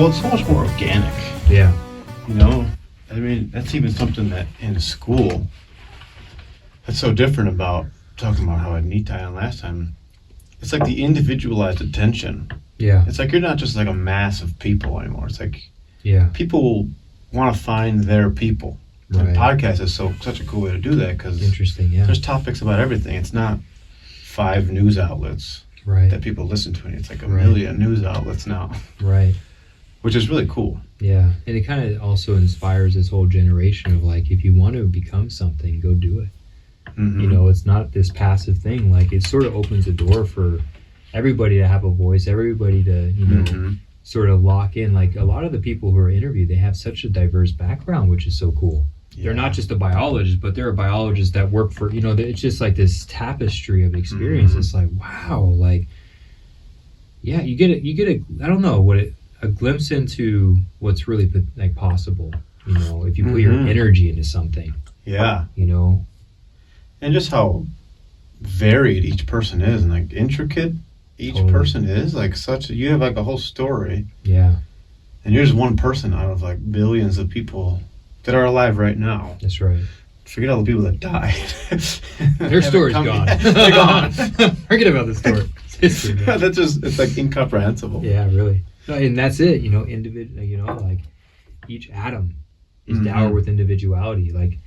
it's so much more organic. Yeah. You know, I mean, that's even something that in school, that's so different about talking about how I need Dhyan last time. It's like the individualized attention. Yeah. It's like you're not just like a mass of people anymore. It's like people want to find their people. Right. And podcast is such a cool way to do that because interesting. Yeah. There's topics about everything. It's not 5 news outlets that people listen to. It's like a million news outlets now. Right. Which is really cool. Yeah. And it kind of also inspires this whole generation of like, if you want to become something, go do it. Mm-hmm. You know, it's not this passive thing. Like it sort of opens the door for everybody to have a voice, everybody to, you know, sort of lock in. Like a lot of the people who are interviewed, they have such a diverse background, which is so cool. Yeah. They're not just a biologist, but they're a biologist that work for, you know, it's just like this tapestry of experience. It's like, wow, like, yeah, you get a, I don't know what a glimpse into what's really like possible, you know, if you put your energy into something. Yeah. You know, and just how varied each person is and like intricate each person is. Like you have like a whole story. Yeah. And you're just one person out of like billions of people that are alive right now. That's right. Forget all the people that died. Their story's gone. They're gone. Forget about the story. It's history, man. That's just, it's like incomprehensible. Yeah, really. No, and that's it, you know, you know, like each atom is dowered with individuality. Like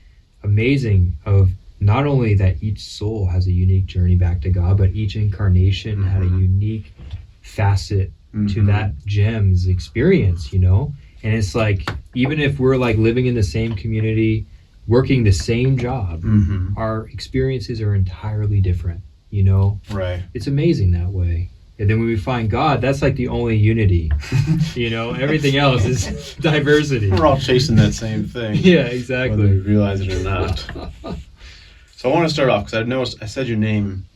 amazing of not only that each soul has a unique journey back to God, but each incarnation had a unique facet to that gem's experience, you know? And it's like, even if we're like living in the same community, working the same job, our experiences are entirely different, you know? Right. It's amazing that way. And then when we find God, that's like the only unity, you know? Everything else is diversity. We're all chasing that same thing. Yeah, exactly. Whether we realize it or not. So I want to start off because I noticed I said your name,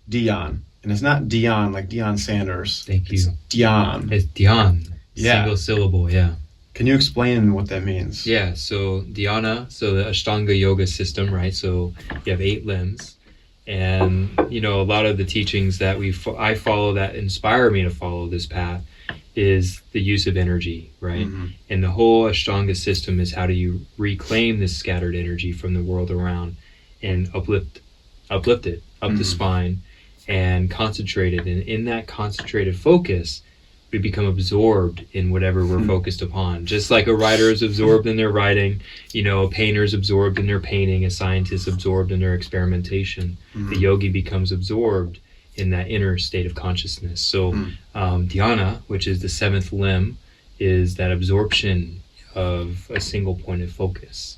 Dhyan, and it's not Dion like Deion Sanders. Thank you. It's Dhyan. It's Dhyan. Yeah. Single syllable, yeah. Can you explain what that means? Yeah, so Dhyana, so the Ashtanga yoga system, right? So you have 8 limbs. And, you know, a lot of the teachings that I follow that inspire me to follow this path is the use of energy, right? And the whole Ashtanga system is how do you reclaim this scattered energy from the world around and uplift it up the spine and concentrate it. And in that concentrated focus, we become absorbed in whatever we're focused upon. Just like a writer is absorbed in their writing, you know, a painter is absorbed in their painting, a scientist absorbed in their experimentation. The yogi becomes absorbed in that inner state of consciousness. So dhyana, which is the 7th limb, is that absorption of a single point of focus.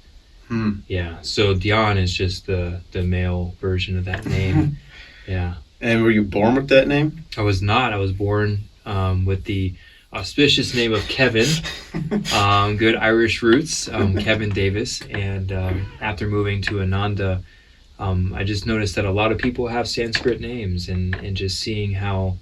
Yeah, so Dhyan is just the male version of that name. Yeah. And were you born with that name? I was not. I was born with the auspicious name of Kevin. Good Irish roots, Kevin Davis. And after moving to Ananda, I just noticed that a lot of people have Sanskrit names, and just seeing how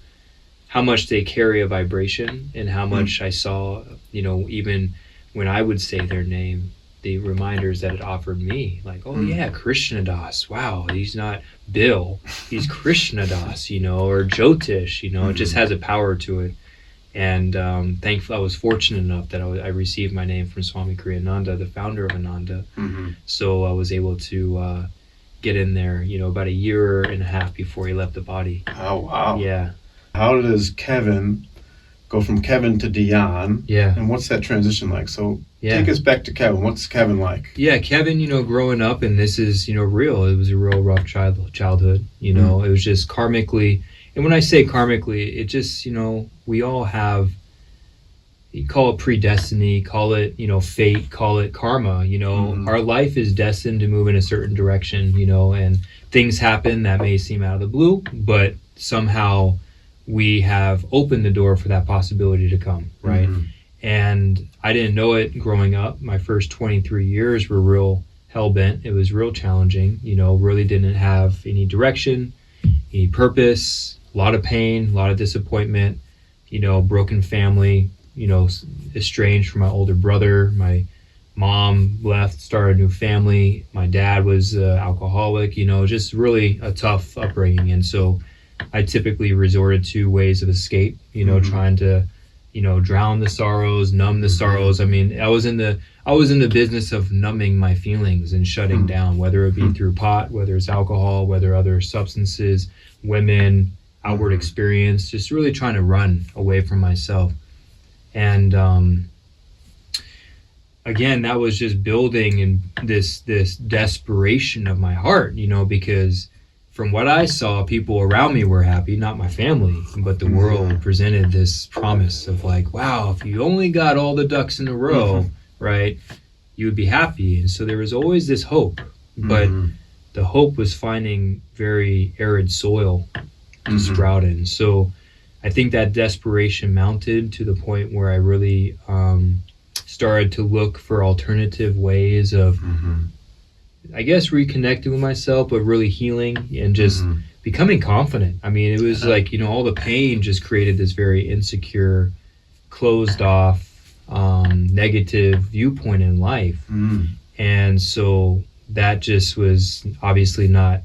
much they carry a vibration and how much I saw, you know, even when I would say their name, the reminders that it offered me, like, oh yeah, Krishna Das, wow, he's not Bill, he's Krishna Das, you know, or Jyotish, you know, it just has a power to it. And thankfully I was fortunate enough that I received my name from Swami Kriyananda, the founder of Ananda. So I was able to get in there, you know, about a year and a half before he left the body. Oh, wow. Yeah. How does Kevin go from Kevin to Dhyan? Yeah. And what's that transition like? So take us back to Kevin. What's Kevin like? Yeah, Kevin, you know, growing up, and this is, you know, real. It was a real rough childhood, you know. It was just karmically. And when I say karmically, it just, you know, we all have, you call it predestiny, call it, you know, fate, call it karma, you know. Our life is destined to move in a certain direction, you know, and things happen that may seem out of the blue, but somehow we have opened the door for that possibility to come, right? And I didn't know it growing up. My first 23 years were real hell-bent. It was real challenging, you know, really didn't have any direction, any purpose, a lot of pain, a lot of disappointment, you know, broken family, you know, estranged from my older brother. My mom left, started a new family. My dad was alcoholic, you know, just really a tough upbringing. And so I typically resorted to ways of escape, you know, trying to drown the sorrows, numb the sorrows. I mean, I was in the business of numbing my feelings and shutting down, whether it be through pot, whether it's alcohol, whether other substances, women, outward experience, just really trying to run away from myself. And again, that was just building in this desperation of my heart, because from what I saw, people around me were happy, not my family, but the world presented this promise of like, wow, if you only got all the ducks in a row, right, you would be happy. And so there was always this hope, but the hope was finding very arid soil to sprout in. So I think that desperation mounted to the point where I really started to look for alternative ways of, I guess, reconnecting with myself, but really healing and just becoming confident. I mean, it was like, all the pain just created this very insecure, closed off, negative viewpoint in life. And so that just was obviously not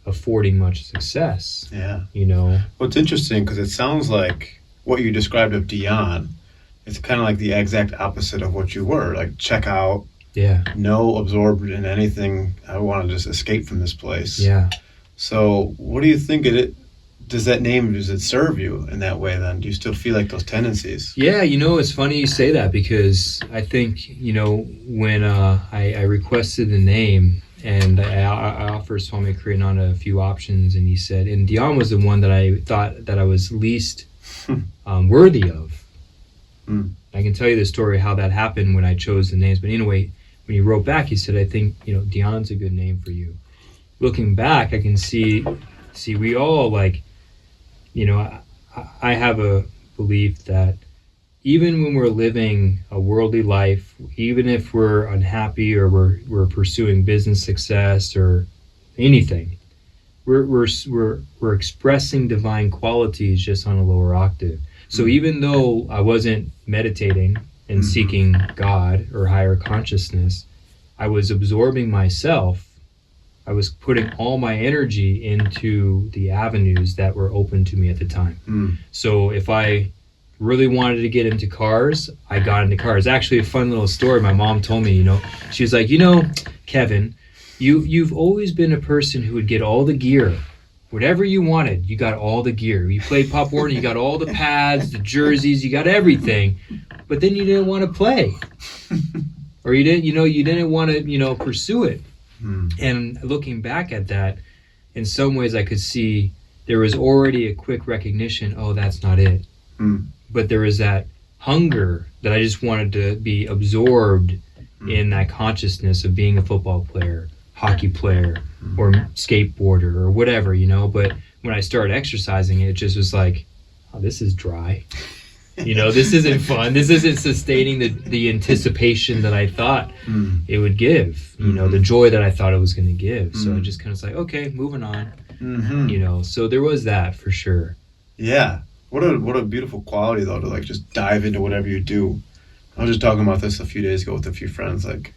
affording much success. Well, it's interesting because it sounds like what you described of Dhyan, it's kind of like the exact opposite of what you were, like check out, no absorbed in anything. I want to just escape from this place. So what do you think does it serve you in that way then? Do you still feel like those tendencies? It's funny you say that, because I think, when I requested the name and I offered Swami Kriyananda a few options, and he said, and Dhyan was the one that I thought that I was least worthy of. I can tell you the story how that happened when I chose the names, but anyway, when he wrote back, he said, I think, Dhyan's a good name for you. Looking back, I can see we all like, I have a belief that even when we're living a worldly life, even if we're unhappy or we're pursuing business success or anything, we're expressing divine qualities just on a lower octave. So even though I wasn't meditating and seeking God or higher consciousness, I was absorbing myself. I was putting all my energy into the avenues that were open to me at the time. So if I really wanted to get into cars, I got into cars. Actually, a fun little story my mom told me, she was like, Kevin, you've always been a person who would get all the gear. Whatever you wanted, you got all the gear. You played Pop Warner, you got all the pads, the jerseys, you got everything. But then you didn't want to play. Or you didn't want to, pursue it. And looking back at that, in some ways I could see there was already a quick recognition, oh, that's not it. But there was that hunger that I just wanted to be absorbed in that consciousness of being a football player, hockey player, or skateboarder or whatever, but when I started exercising, it just was like, oh, this is dry. This isn't fun. This isn't sustaining the anticipation that I thought it would give, the joy that I thought it was going to give. So I just kind of like, okay, moving on, so there was that for sure. Yeah. What a beautiful quality though, to like just dive into whatever you do. I was just talking about this a few days ago with a few friends. Like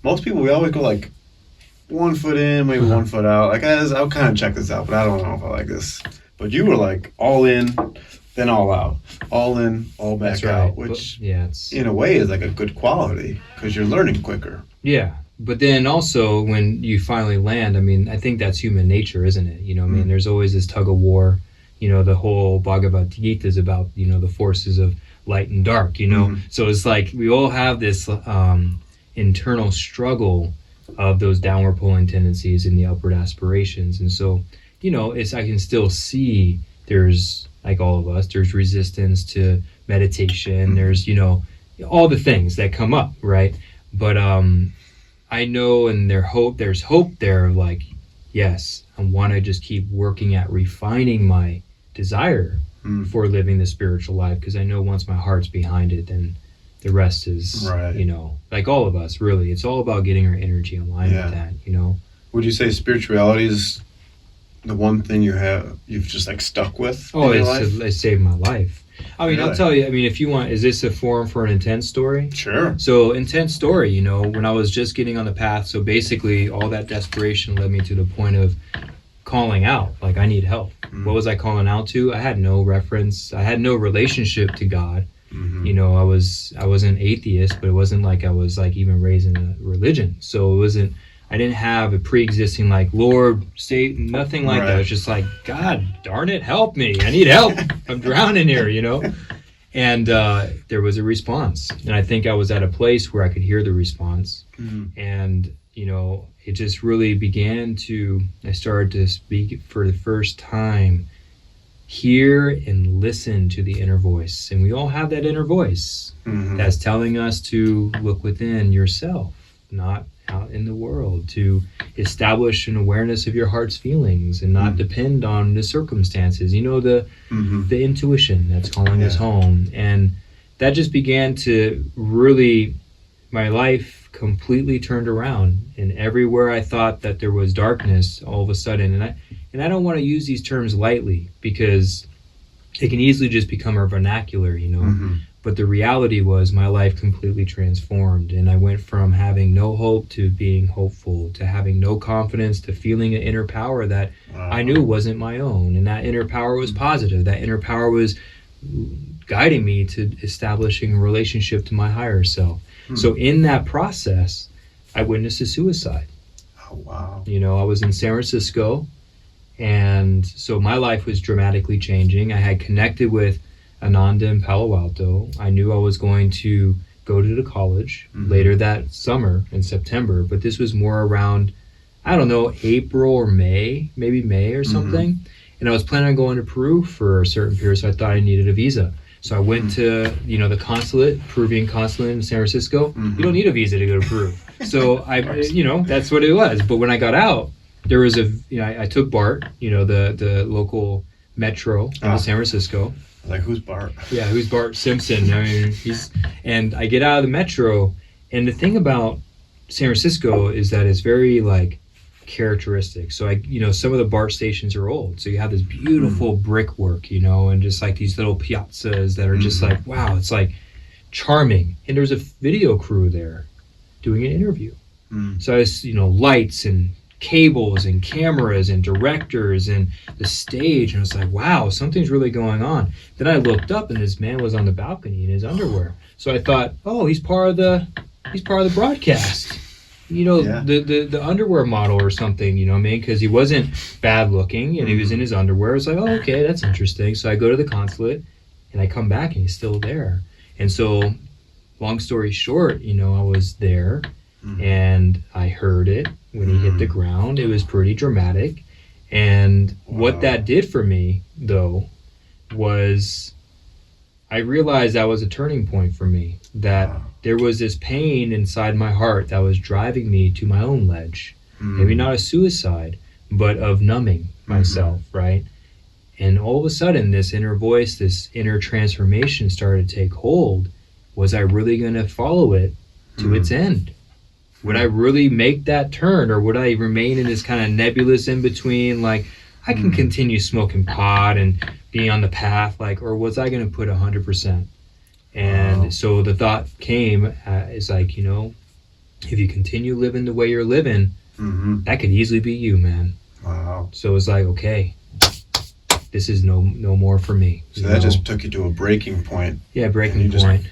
most people, we always go like 1 foot in, maybe 1 foot out. Like I'll kind of check this out, but I don't know if I like this. But you were like all in, then all out, all in, all back out, which it's in a way is like a good quality because you're learning quicker. Yeah, but then also when you finally land, I mean, I think that's human nature, isn't it? I mean, there's always this tug of war. The whole Bhagavad Gita is about, the forces of light and dark, So it's like we all have this internal struggle of those downward pulling tendencies and the upward aspirations. And so, I can still see there's, like all of us, there's resistance to meditation. There's, all the things that come up, right? But I know, and there's hope there of like, yes, I want to just keep working at refining my desire for living the spiritual life, because I know once my heart's behind it, then the rest is, like all of us, really. It's all about getting our energy aligned with that, Would you say spirituality is the one thing you've just like stuck with? Oh, it saved my life. I mean, really? I'll tell you, if you want, is this a forum for an intense story? Sure. So intense story, when I was just getting on the path, so basically all that desperation led me to the point of calling out, like I need help. What was I calling out to? I had no reference. I had no relationship to God. You know, I wasn't atheist, but it wasn't like I was like even raised in a religion. So it wasn't, I didn't have a pre-existing like, Lord, say nothing like that. It was just like, God darn it, help me. I need help. I'm drowning here, you know? And there was a response. And I think I was at a place where I could hear the response. And, you know, it just really began to, I started to speak for the first time, hear and listen to the inner voice. And we all have that inner voice that's telling us to look within yourself, not out in the world, to establish an awareness of your heart's feelings and not depend on the circumstances. You know, the intuition that's calling us home. And that just began to really, my life completely turned around. And everywhere I thought that there was darkness, all of a sudden, and I don't want to use these terms lightly because it can easily just become a vernacular, you know. But the reality was my life completely transformed, and I went from having no hope to being hopeful, to having no confidence, to feeling an inner power that I knew wasn't my own. And that inner power was positive. That inner power was guiding me to establishing a relationship to my higher self. So in that process, I witnessed a suicide. Oh, wow. You know, I was in San Francisco, and so my life was dramatically changing. I had connected with Ananda in Palo Alto. I knew I was going to go to the college later that summer in September, but this was more around, I don't know, April or May, maybe May or something. And I was planning on going to Peru for a certain period, so I thought I needed a visa. So I went to, you know, the consulate, Peruvian consulate in San Francisco. You don't need a visa to go to Peru. So you know, that's what it was. But when I got out, there was I took BART, you know, the local metro in San Francisco. Like, who's Bart? Yeah, who's Bart Simpson? I mean, and I get out of the metro, and the thing about San Francisco is that it's very like characteristic. So some of the BART stations are old. So you have this beautiful brickwork, you know, and just like these little piazzas that are just like, wow, it's like charming. And there's a video crew there doing an interview. So it's, you know, lights and cables and cameras and directors and the stage, and it's like, wow, something's really going on. Then I looked up, and this man was on the balcony in his underwear. So I thought, oh, he's part of the broadcast, you know, the underwear model or something, you know what I mean? Because he wasn't bad looking, and he was in his underwear. It's like, oh, okay, that's interesting. So I go to the consulate, and I come back, and he's still there. And so, long story short, you know, I was there, and I heard it when he hit the ground. It was pretty dramatic. And what that did for me, though, was I realized that was a turning point for me, that there was this pain inside my heart that was driving me to my own ledge. Maybe not a suicide, but of numbing myself, right? And all of a sudden, this inner voice, this inner transformation started to take hold. Was I really going to follow it to its end? Would I really make that turn, or would I remain in this kind of nebulous in between, like I can continue smoking pot and being on the path, like, or was I going to put 100%? And so the thought came, is like, you know, if you continue living the way you're living, that could easily be you, man. Wow. So it's like, okay, this is no more for me. So that just took you to a breaking point. Yeah, breaking point.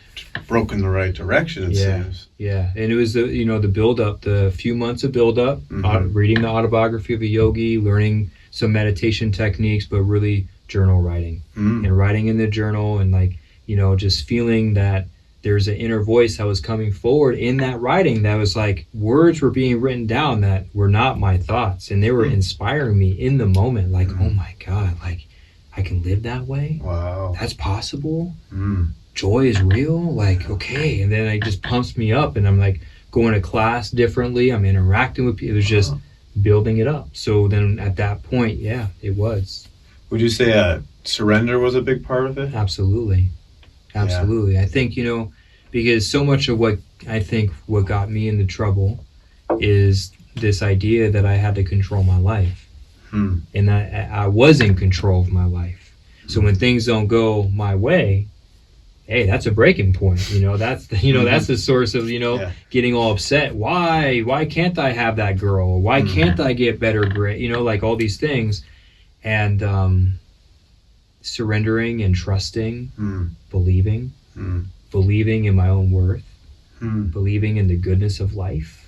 Broke in the right direction, it seems. Yeah, and it was the build-up, the few months of build-up, reading the autobiography of a yogi, learning some meditation techniques, but really journal writing. And writing in the journal, and like, you know, just feeling that there's an inner voice that was coming forward in that writing that was like, words were being written down that were not my thoughts, and they were inspiring me in the moment, like, oh my God, like, I can live that way? Wow. That's possible? Joy is real? Like, okay. And then it just pumps me up, and I'm like going to class differently. I'm interacting with people. It was just building it up. So then at that point, yeah, it was. Would you say surrender was a big part of it? Absolutely. I think, you know, because so much of what got me into trouble is this idea that I had to control my life. And I was in control of my life. So when things don't go my way, hey, that's a breaking point. That's that's the source of Yeah. getting all upset. Why can't I have that girl? Or why can't I get better grade? Like all these things, and surrendering and trusting, believing, believing in my own worth, believing in the goodness of life.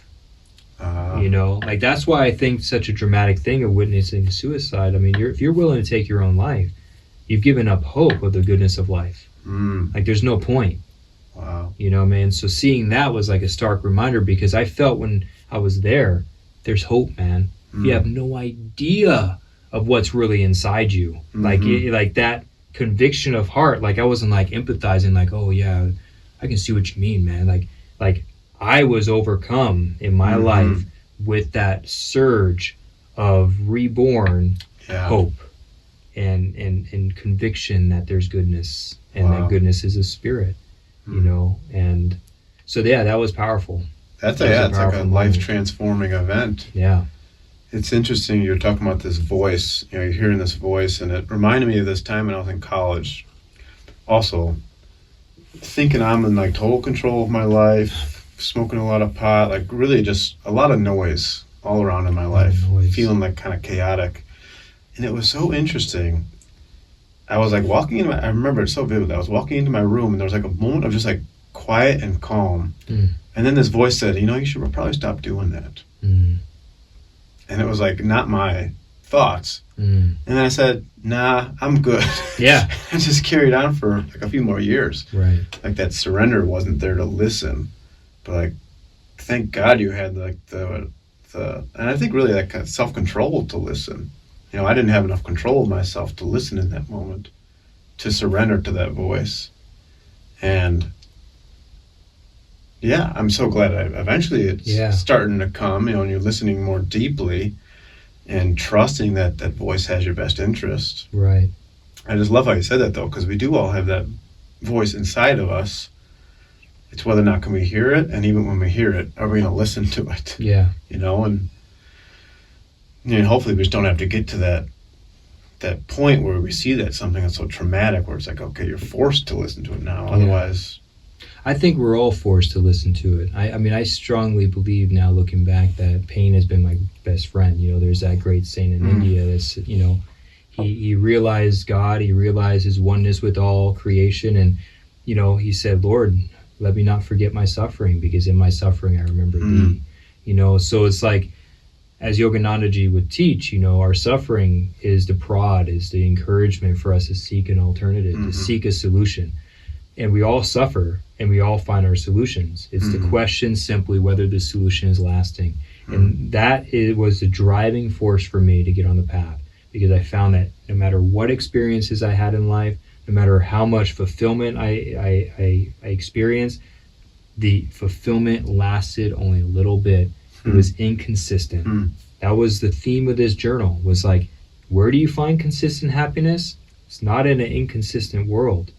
Like that's why I think such a dramatic thing of witnessing suicide. I mean, if you're willing to take your own life, you've given up hope of the goodness of life. Like there's no point. Wow. Man. So seeing that was like a stark reminder, because I felt when I was there, there's hope, man. You have no idea of what's really inside you. Like that conviction of heart. Like I wasn't like empathizing, like, oh yeah, I can see what you mean, man. Like I was overcome in my life with that surge of reborn hope and conviction that there's goodness, and that goodness is a spirit, and so that was powerful. It's like a life transforming event. Yeah. It's interesting you're talking about this voice, you're hearing this voice, and it reminded me of this time when I was in college. Also, thinking I'm in like total control of my life, smoking a lot of pot, like really just a lot of noise all around in my life, feeling like kind of chaotic. And it was so interesting. I was like walking into I remember it so vividly. I was walking into my room, and there was like a moment of just like quiet and calm. And then this voice said, you should probably stop doing that. And it was like not my thoughts. And then I said, nah, I'm good. Yeah. I just carried on for like a few more years. Right. Like that surrender wasn't there to listen. But like, thank God you had like the and I think really that kind of self-control to listen. I didn't have enough control of myself to listen in that moment, to surrender to that voice. And yeah, I'm so glad eventually it's starting to come, and you're listening more deeply and trusting that that voice has your best interest. Right. I just love how you said that, though, because we do all have that voice inside of us. It's whether or not can we hear it, and even when we hear it, are we going to listen to it? Yeah. And hopefully we just don't have to get to that point where we see that something that's so traumatic, where it's like, okay, you're forced to listen to it now. Otherwise, I think we're all forced to listen to it. I mean, I strongly believe now, looking back, that pain has been my best friend. There's that great saint in India that's, he realized God, he realized his oneness with all creation, and, he said, Lord, let me not forget my suffering, because in my suffering I remember thee. So it's like, as Yoganandaji would teach, our suffering is the prod, is the encouragement for us to seek an alternative, to seek a solution. And we all suffer, and we all find our solutions. It's the question simply whether the solution is lasting. And that was the driving force for me to get on the path, because I found that no matter what experiences I had in life, no matter how much fulfillment I experienced, the fulfillment lasted only a little bit. It was inconsistent. That was the theme of this journal, was like, where do you find consistent happiness? It's not in an inconsistent world.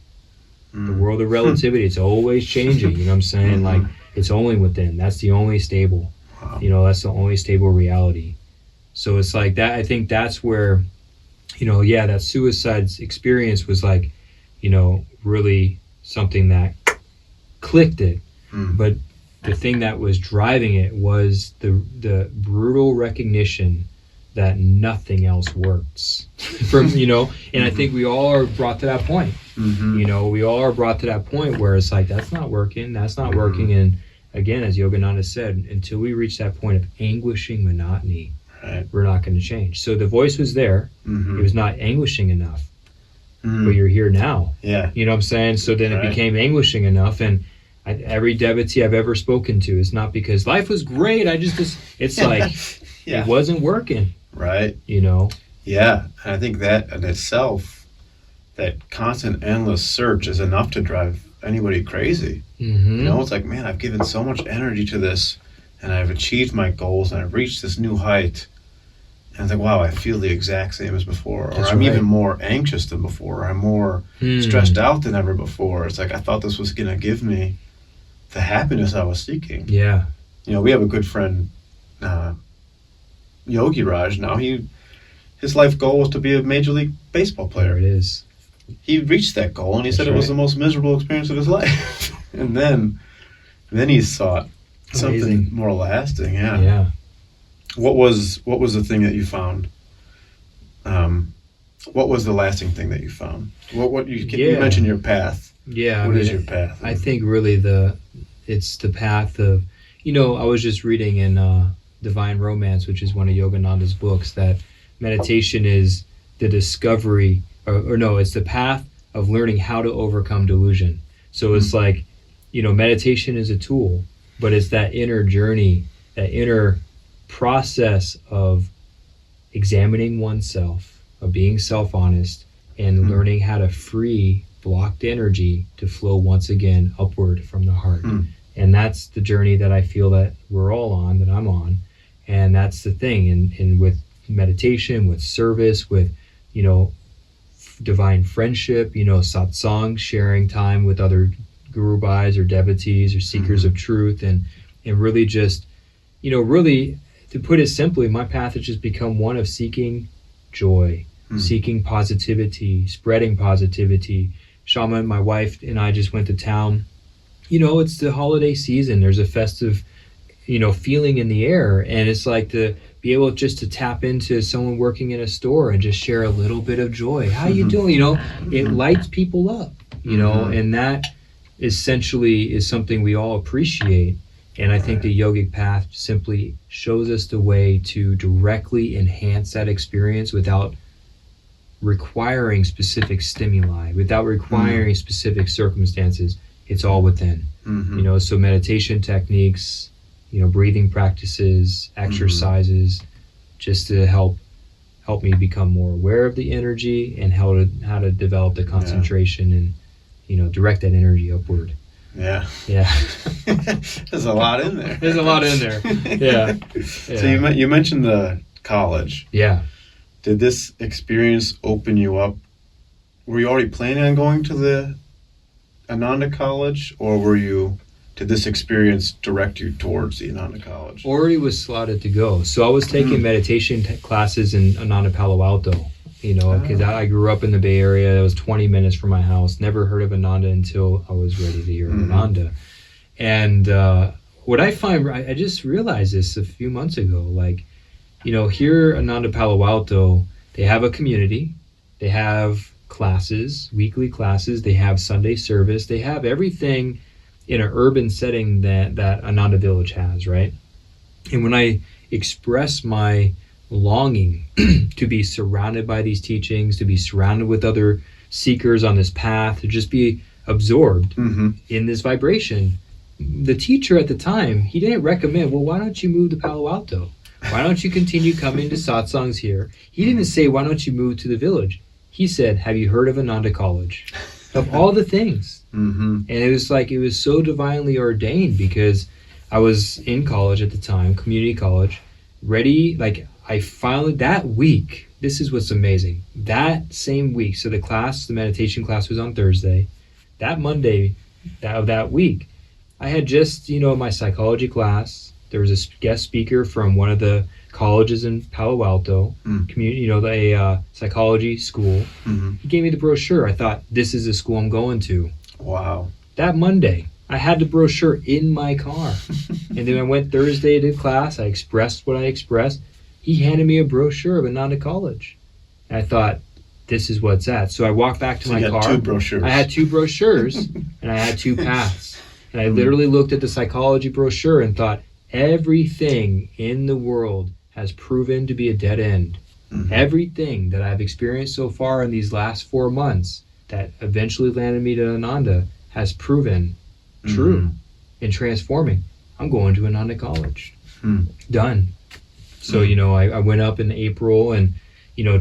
The world of relativity, it's always changing. You know what I'm saying? Like, it's only within. That's the only stable. Wow. That's the only stable reality. So it's like that. I think that's where, that suicide experience was like, really something that clicked it. But the thing that was driving it was the brutal recognition that nothing else works. And I think we all are brought to that point. We all are brought to that point where it's like, that's not working. And again, as Yogananda said, until we reach that point of anguishing monotony, we're not going to change. So the voice was there. It was not anguishing enough, but you're here now. Yeah. You know what I'm saying? So then it became anguishing enough. And every devotee I've ever spoken to, it's not because life was great. It's like, it wasn't working. Right. Yeah. And I think that in itself, that constant endless search is enough to drive anybody crazy. It's like, man, I've given so much energy to this, and I've achieved my goals, and I've reached this new height. And it's like, wow, I feel the exact same as before. Or I'm even more anxious than before. Or I'm more stressed out than ever before. It's like, I thought this was going to give me the happiness I was seeking. Yeah. We have a good friend, Yogi Raj now. His life goal was to be a Major League Baseball player. There it is. he reached that goal, and he said it was the most miserable experience of his life. And then he sought something more lasting. Yeah. What was the thing that you found? What was the lasting thing that you found? You mentioned your path. Yeah. What is your path? I think really it's the path of, I was just reading in Divine Romance, which is one of Yogananda's books, that meditation is the discovery, it's the path of learning how to overcome delusion. So it's like, meditation is a tool, but it's that inner journey, that inner process of examining oneself, of being self-honest, and learning how to free blocked energy to flow once again upward from the heart. And that's the journey that I feel that we're all on, that I'm on. And that's the thing. And with meditation, with service, with, divine friendship, satsang, sharing time with other guru bhais or devotees or seekers of truth, and really just, really, to put it simply, my path has just become one of seeking joy, seeking positivity, spreading positivity. Shama, my wife, and I just went to town. It's the holiday season. There's a festive, feeling in the air. And it's like to be able just to tap into someone working in a store and just share a little bit of joy. How you doing? It lights people up, and that essentially is something we all appreciate. And I think the yogic path simply shows us the way to directly enhance that experience without requiring specific stimuli, without requiring specific circumstances. It's all within. So meditation techniques, breathing practices, exercises, just to help me become more aware of the energy and how to develop the concentration and direct that energy upward. Yeah. There's a lot in there. Yeah. So you mentioned the college. Yeah. Did this experience open you up? Were you already planning on going to the Ananda College, or did this experience direct you towards the Ananda College? Already was slotted to go. So I was taking meditation classes in Ananda Palo Alto, because I grew up in the Bay Area. It was 20 minutes from my house. Never heard of Ananda until I was ready to hear of Ananda. And what I find, I just realized this a few months ago, here Ananda Palo Alto, they have a community, they have classes, weekly classes, they have Sunday service, they have everything in an urban setting that Ananda Village has, right? And when I express my longing to be surrounded by these teachings, to be surrounded with other seekers on this path, to just be absorbed in this vibration, the teacher at the time, he didn't recommend, well, why don't you move to Palo Alto? Why don't you continue coming to satsangs here? He didn't say, why don't you move to the village? He said, have you heard of Ananda College? Of all the things. And it was so divinely ordained, because I was in college at the time, community college, ready. I finally, that week, this is what's amazing. That same week, so the meditation class was on Thursday. That Monday of that week, I had just, my psychology class. There was a guest speaker from one of the colleges in Palo Alto, community, the psychology school. He gave me the brochure. I thought, this is the school I'm going to. Wow. That Monday, I had the brochure in my car. And then I went Thursday to class. I expressed what I expressed. He handed me a brochure of Ananda College. And I thought, this is what's at. So I walked back to my car. Two brochures. I had two brochures and I had two paths. And I literally looked at the psychology brochure and thought, everything in the world has proven to be a dead end. Everything that I've experienced so far in these last 4 months that eventually landed me to Ananda has proven true and transforming. I'm going to Ananda College. Done. So, I went up in April and,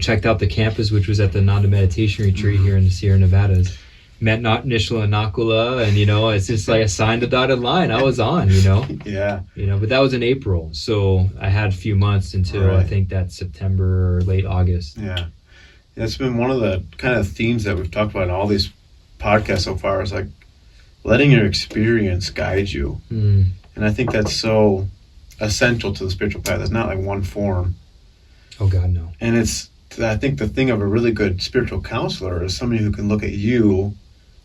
checked out the campus, which was at the Ananda Meditation Retreat here in the Sierra Nevadas. Met Nishla and Nakula, and it's just like I signed the dotted line. I was on, Yeah. But that was in April, so I had a few months until I think that's September or late August. Yeah, it's been one of the kind of themes that we've talked about in all these podcasts so far. Is letting your experience guide you, and I think that's so essential to the spiritual path. It's not like one form. Oh God, no. And it's I think the thing of a really good spiritual counselor is somebody who can look at you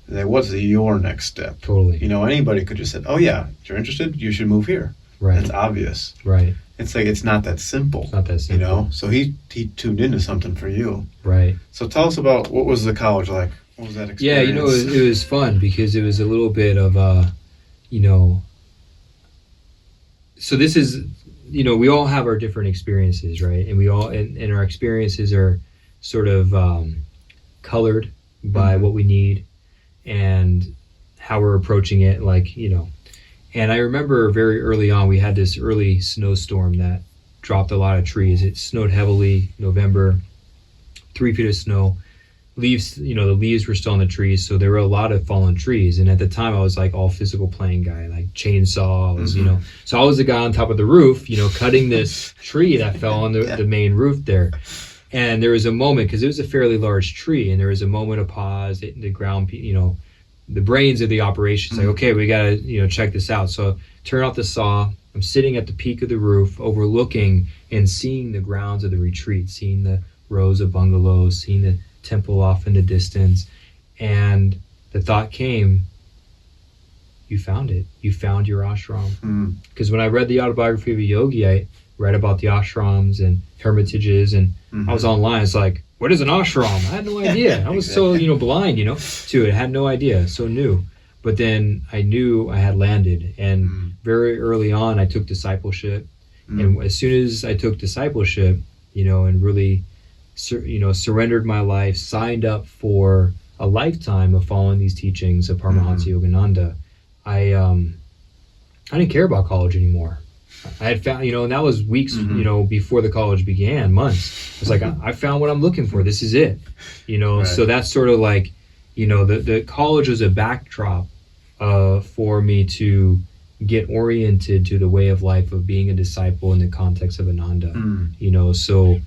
and say, what's your next step? Totally. You know, anybody could just say, oh yeah, if you're interested, you should move here. Right. It's obvious. Right. It's like, it's not that simple. It's not that simple. You know, so he tuned into something for you. Right. So tell us about, what was the college like? What was that experience? Yeah, you know, it was fun because it was a little bit of you know, so this is, you know, we all have our different experiences, right? And we all, and our experiences are sort of colored by what we need and how we're approaching it, like, you know. And I remember very early on, we had this early snowstorm that dropped a lot of trees. It snowed heavily, November, 3 feet of snow. Leaves, you know, the leaves were still on the trees, so there were a lot of fallen trees. And at the time, I was like all physical playing guy, like chainsaw, I was, you know. So I was the guy on top of the roof, you know, cutting this tree that fell on the main roof there. And there was a moment, because it was a fairly large tree, and there was a moment of pause. The ground, you know, the brains of the operation, like, okay, we got to, you know, check this out. So turn off the saw. I'm sitting at the peak of the roof, overlooking and seeing the grounds of the retreat, seeing the rows of bungalows, seeing the temple off in the distance. And the thought came, you found it. You found your ashram. Because when I read the autobiography of a yogi, I read about the ashrams and hermitages, and I was online. It's like, what is an ashram? I had no idea. I was so, you know, blind, you know, to it. I had no idea. So new. But then I knew I had landed. And very early on, I took discipleship. And as soon as I took discipleship, you know, and really, you know, surrendered my life, signed up for a lifetime of following these teachings of Paramahansa Yogananda, I didn't care about college anymore. I had found, you know, and that was weeks, you know, before the college began, months. I was like, I found what I'm looking for. This is it, you know. Right. So that's sort of like, you know, the college was a backdrop for me to get oriented to the way of life of being a disciple in the context of Ananda, you know. So,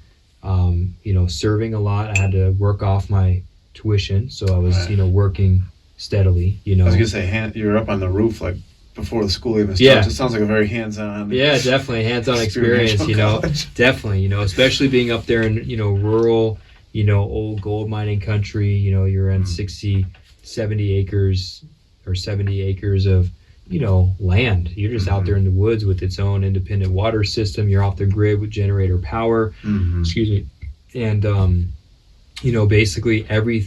you know, serving a lot. I had to work off my tuition, so I was, you know, working steadily, you know. I was gonna say, you're up on the roof, like, before the school even starts. It sounds like a very hands-on. Yeah, definitely hands-on experience, you know. Definitely, you know, especially being up there in, you know, rural, you know, old gold mining country. You know, you're in 70 acres of, you know, land. You're just out there in the woods with its own independent water system. You're off the grid with generator power. Excuse me. And you know, basically every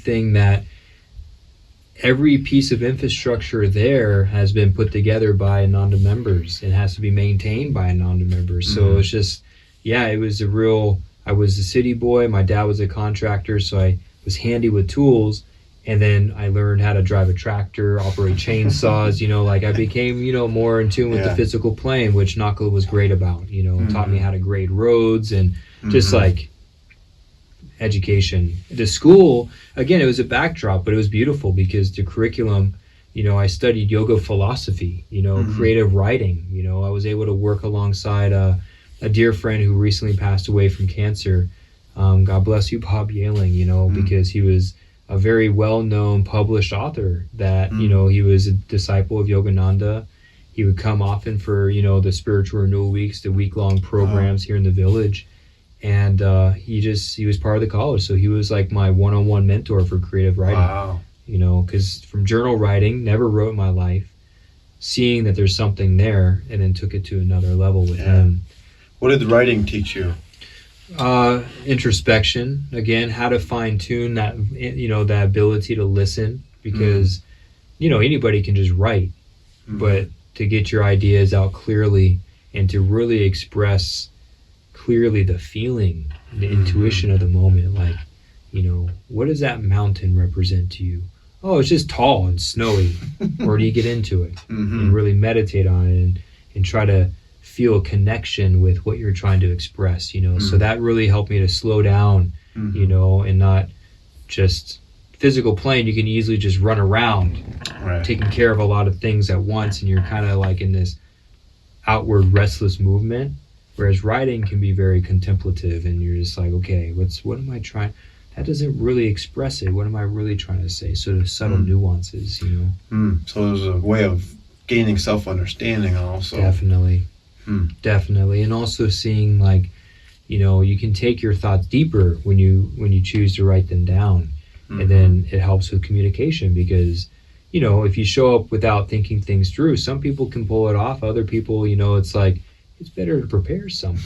piece of infrastructure there has been put together by Ananda members. It has to be maintained by Ananda members. So it's just, yeah, it was I was a city boy. My dad was a contractor, so I was handy with tools. And then I learned how to drive a tractor, operate chainsaws, you know, like I became, you know, more in tune with the physical plane, which Nakula was great about, you know, taught me how to grade roads and just like education. The school, again, it was a backdrop, but it was beautiful because the curriculum, you know, I studied yoga philosophy, you know, creative writing. You know, I was able to work alongside a dear friend who recently passed away from cancer. God bless you, Bob Yaling, you know, because he was a very well-known published author that, you know, he was a disciple of Yogananda. He would come often for, you know, the spiritual renewal weeks, the week-long programs here in the village. And he was part of the college. So he was like my one-on-one mentor for creative writing. Wow. You know, because from journal writing, never wrote in my life, seeing that there's something there, and then took it to another level with him. What did the writing teach you? Introspection, again, how to fine tune that, you know, that ability to listen, because, you know, anybody can just write, but to get your ideas out clearly and to really express clearly the feeling, the intuition of the moment, like, you know, what does that mountain represent to you? Oh, it's just tall and snowy. Or do you get into it and really meditate on it and try to feel a connection with what you're trying to express, you know? So that really helped me to slow down, you know, and not just physical plane. You can easily just run around taking care of a lot of things at once, and you're kind of like in this outward restless movement, whereas writing can be very contemplative, and you're just like, okay, what am I trying? That doesn't really express it. What am I really trying to say? Sort of subtle nuances, you know? So there's a way of gaining self-understanding also. Definitely. Definitely. And also seeing, like, you can take your thoughts deeper when you choose to write them down. And then it helps with communication because, if you show up without thinking things through, some people can pull it off. Other people, it's like, it's better to prepare something,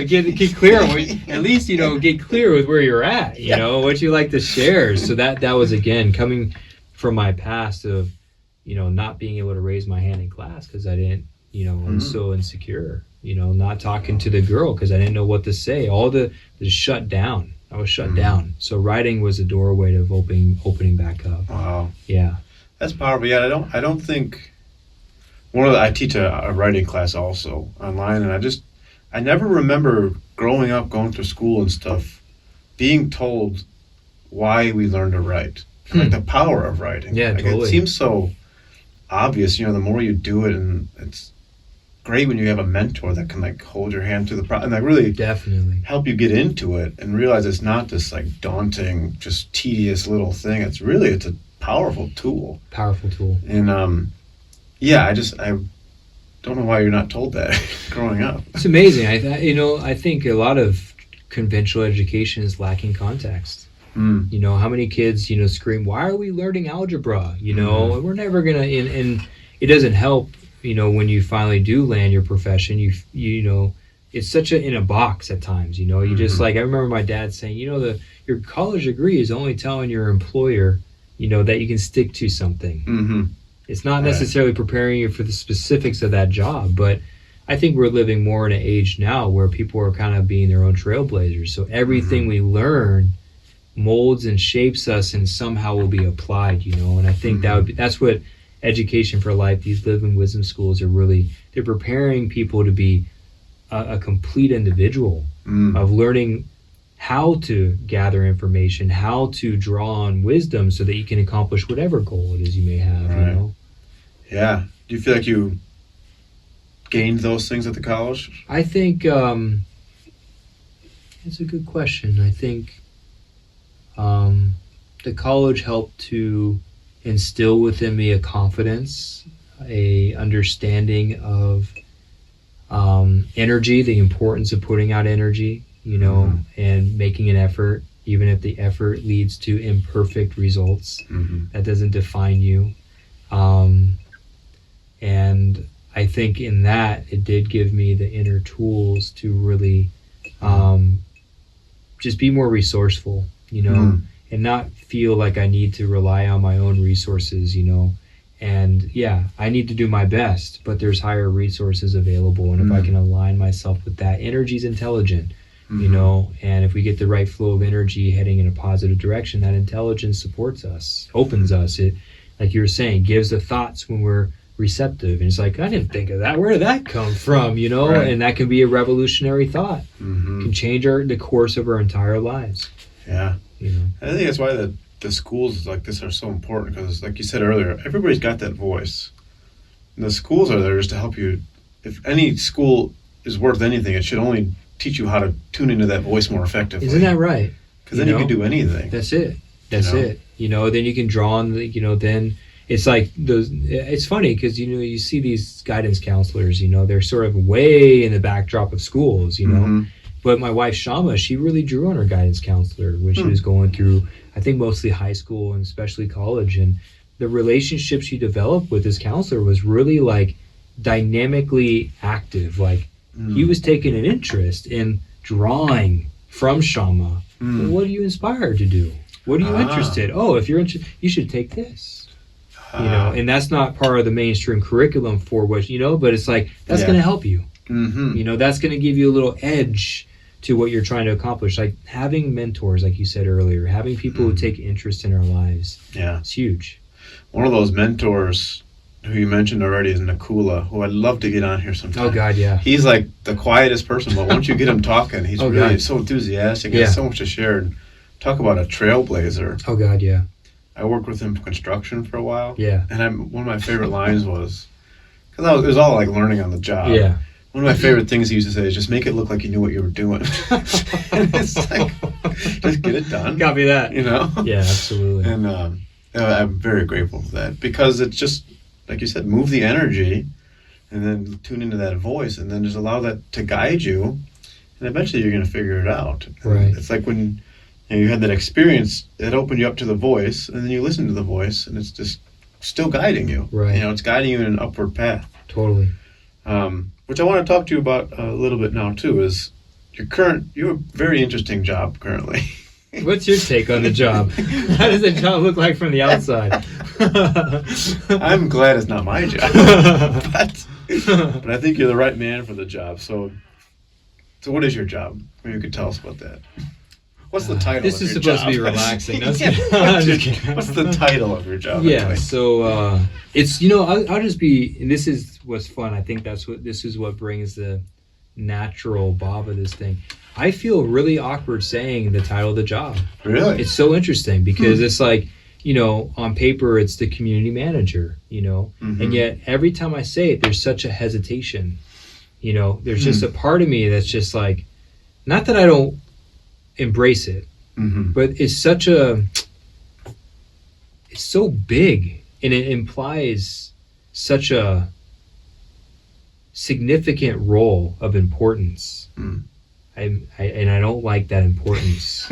get clear. At least, get clear with where you're at, what you like to share. So that was, again, coming from my past of, not being able to raise my hand in class because I didn't, I was so insecure, not talking to the girl because I didn't know what to say. All the shut down. I was shut down. So writing was a doorway to opening back up. Wow. Yeah. That's powerful. Yeah, I don't think I teach a writing class also online, and I never remember growing up, going through school and stuff, being told why we learn to write. Like the power of writing. Yeah, like, totally. It seems so obvious, the more you do it, and it's great when you have a mentor that can like hold your hand through the process and like really definitely help you get into it and realize it's not this like daunting, just tedious little thing. It's a powerful tool. And I don't know why you're not told that growing up. It's amazing. I think a lot of conventional education is lacking context. How many kids scream, why are we learning algebra, and we're never gonna, and it doesn't help. When you finally do land your profession, it's such in a box at times, you just like, I remember my dad saying, your college degree is only telling your employer, that you can stick to something. It's not necessarily preparing you for the specifics of that job, but I think we're living more in an age now where people are kind of being their own trailblazers. So everything we learn molds and shapes us and somehow will be applied, and I think that's what education for life, these living wisdom schools they're preparing people to be a complete individual of learning how to gather information, how to draw on wisdom so that you can accomplish whatever goal it is you may have. Yeah. Do you feel like you gained those things at the college? I think it's a good question. I think the college helped to instill within me a confidence, a understanding of energy, the importance of putting out energy, and making an effort, even if the effort leads to imperfect results. That doesn't define you. And I think in that, it did give me the inner tools to really just be more resourceful, and not feel like I need to rely on my own resources, and I need to do my best, but there's higher resources available. And if I can align myself with that, energy's intelligent, and if we get the right flow of energy heading in a positive direction, that intelligence supports us, opens us. It, like you were saying, gives the thoughts when we're receptive. And it's like, I didn't think of that. Where did that come from? Right. And that can be a revolutionary thought. Can change the course of our entire lives. Yeah. I think that's why the schools like this are so important, because like you said earlier, everybody's got that voice. And the schools are there just to help you. If any school is worth anything, it should only teach you how to tune into that voice more effectively. Isn't that right? Because then you can do anything. That's it. Then you can draw on then it's like it's funny because, you see these guidance counselors, they're sort of way in the backdrop of schools, But my wife, Shama, she really drew on her guidance counselor when she was going through, I think, mostly high school and especially college. And the relationship she developed with this counselor was really like dynamically active. Like he was taking an interest in drawing from Shama. Well, what are you inspired to do? What are you interested? Oh, if you're interested, you should take this. And that's not part of the mainstream curriculum for what, but it's like, that's going to help you. That's going to give you a little edge to what you're trying to accomplish. Like having mentors, like you said earlier, having people who take interest in our lives. Yeah. It's huge. One of those mentors who you mentioned already is Nakula, who I'd love to get on here sometime. Oh, God, yeah. He's like the quietest person, but once you get him talking, he's really so enthusiastic. He has so much to share. And talk about a trailblazer. Oh, God, yeah. I worked with him for construction for a while. Yeah. And one of my favorite lines was, because it was all like learning on the job. Yeah. One of my favorite things he used to say is just make it look like you knew what you were doing. And it's like, just get it done. Copy that. Yeah, absolutely. And I'm very grateful for that, because it's just, like you said, move the energy and then tune into that voice and then just allow that to guide you. and eventually you're going to figure it out. And Right. it's like when you had that experience, it opened you up to the voice, and then you listen to the voice, and it's just still guiding you. Right. It's guiding you in an upward path. Totally. Which I want to talk to you about a little bit now too. Is you have a very interesting job currently. What's your take on the job? How does the job look like from the outside? I'm glad it's not my job, but I think you're the right man for the job. So what is your job? Maybe you could tell us about that. What's the title This of is your supposed job? to be relaxing. What's the title of your job? Yeah, anyway? so it's, I'll just be, and this is what's fun. I think this is what brings the natural bob of this thing. I feel really awkward saying the title of the job. Really? It's so interesting because it's like, on paper, it's the community manager, Mm-hmm. and yet every time I say it, there's such a hesitation. There's just a part of me that's just like, not that I don't embrace it, Mm-hmm. but it's so big, and it implies such a significant role of importance. Mm. I don't like that importance.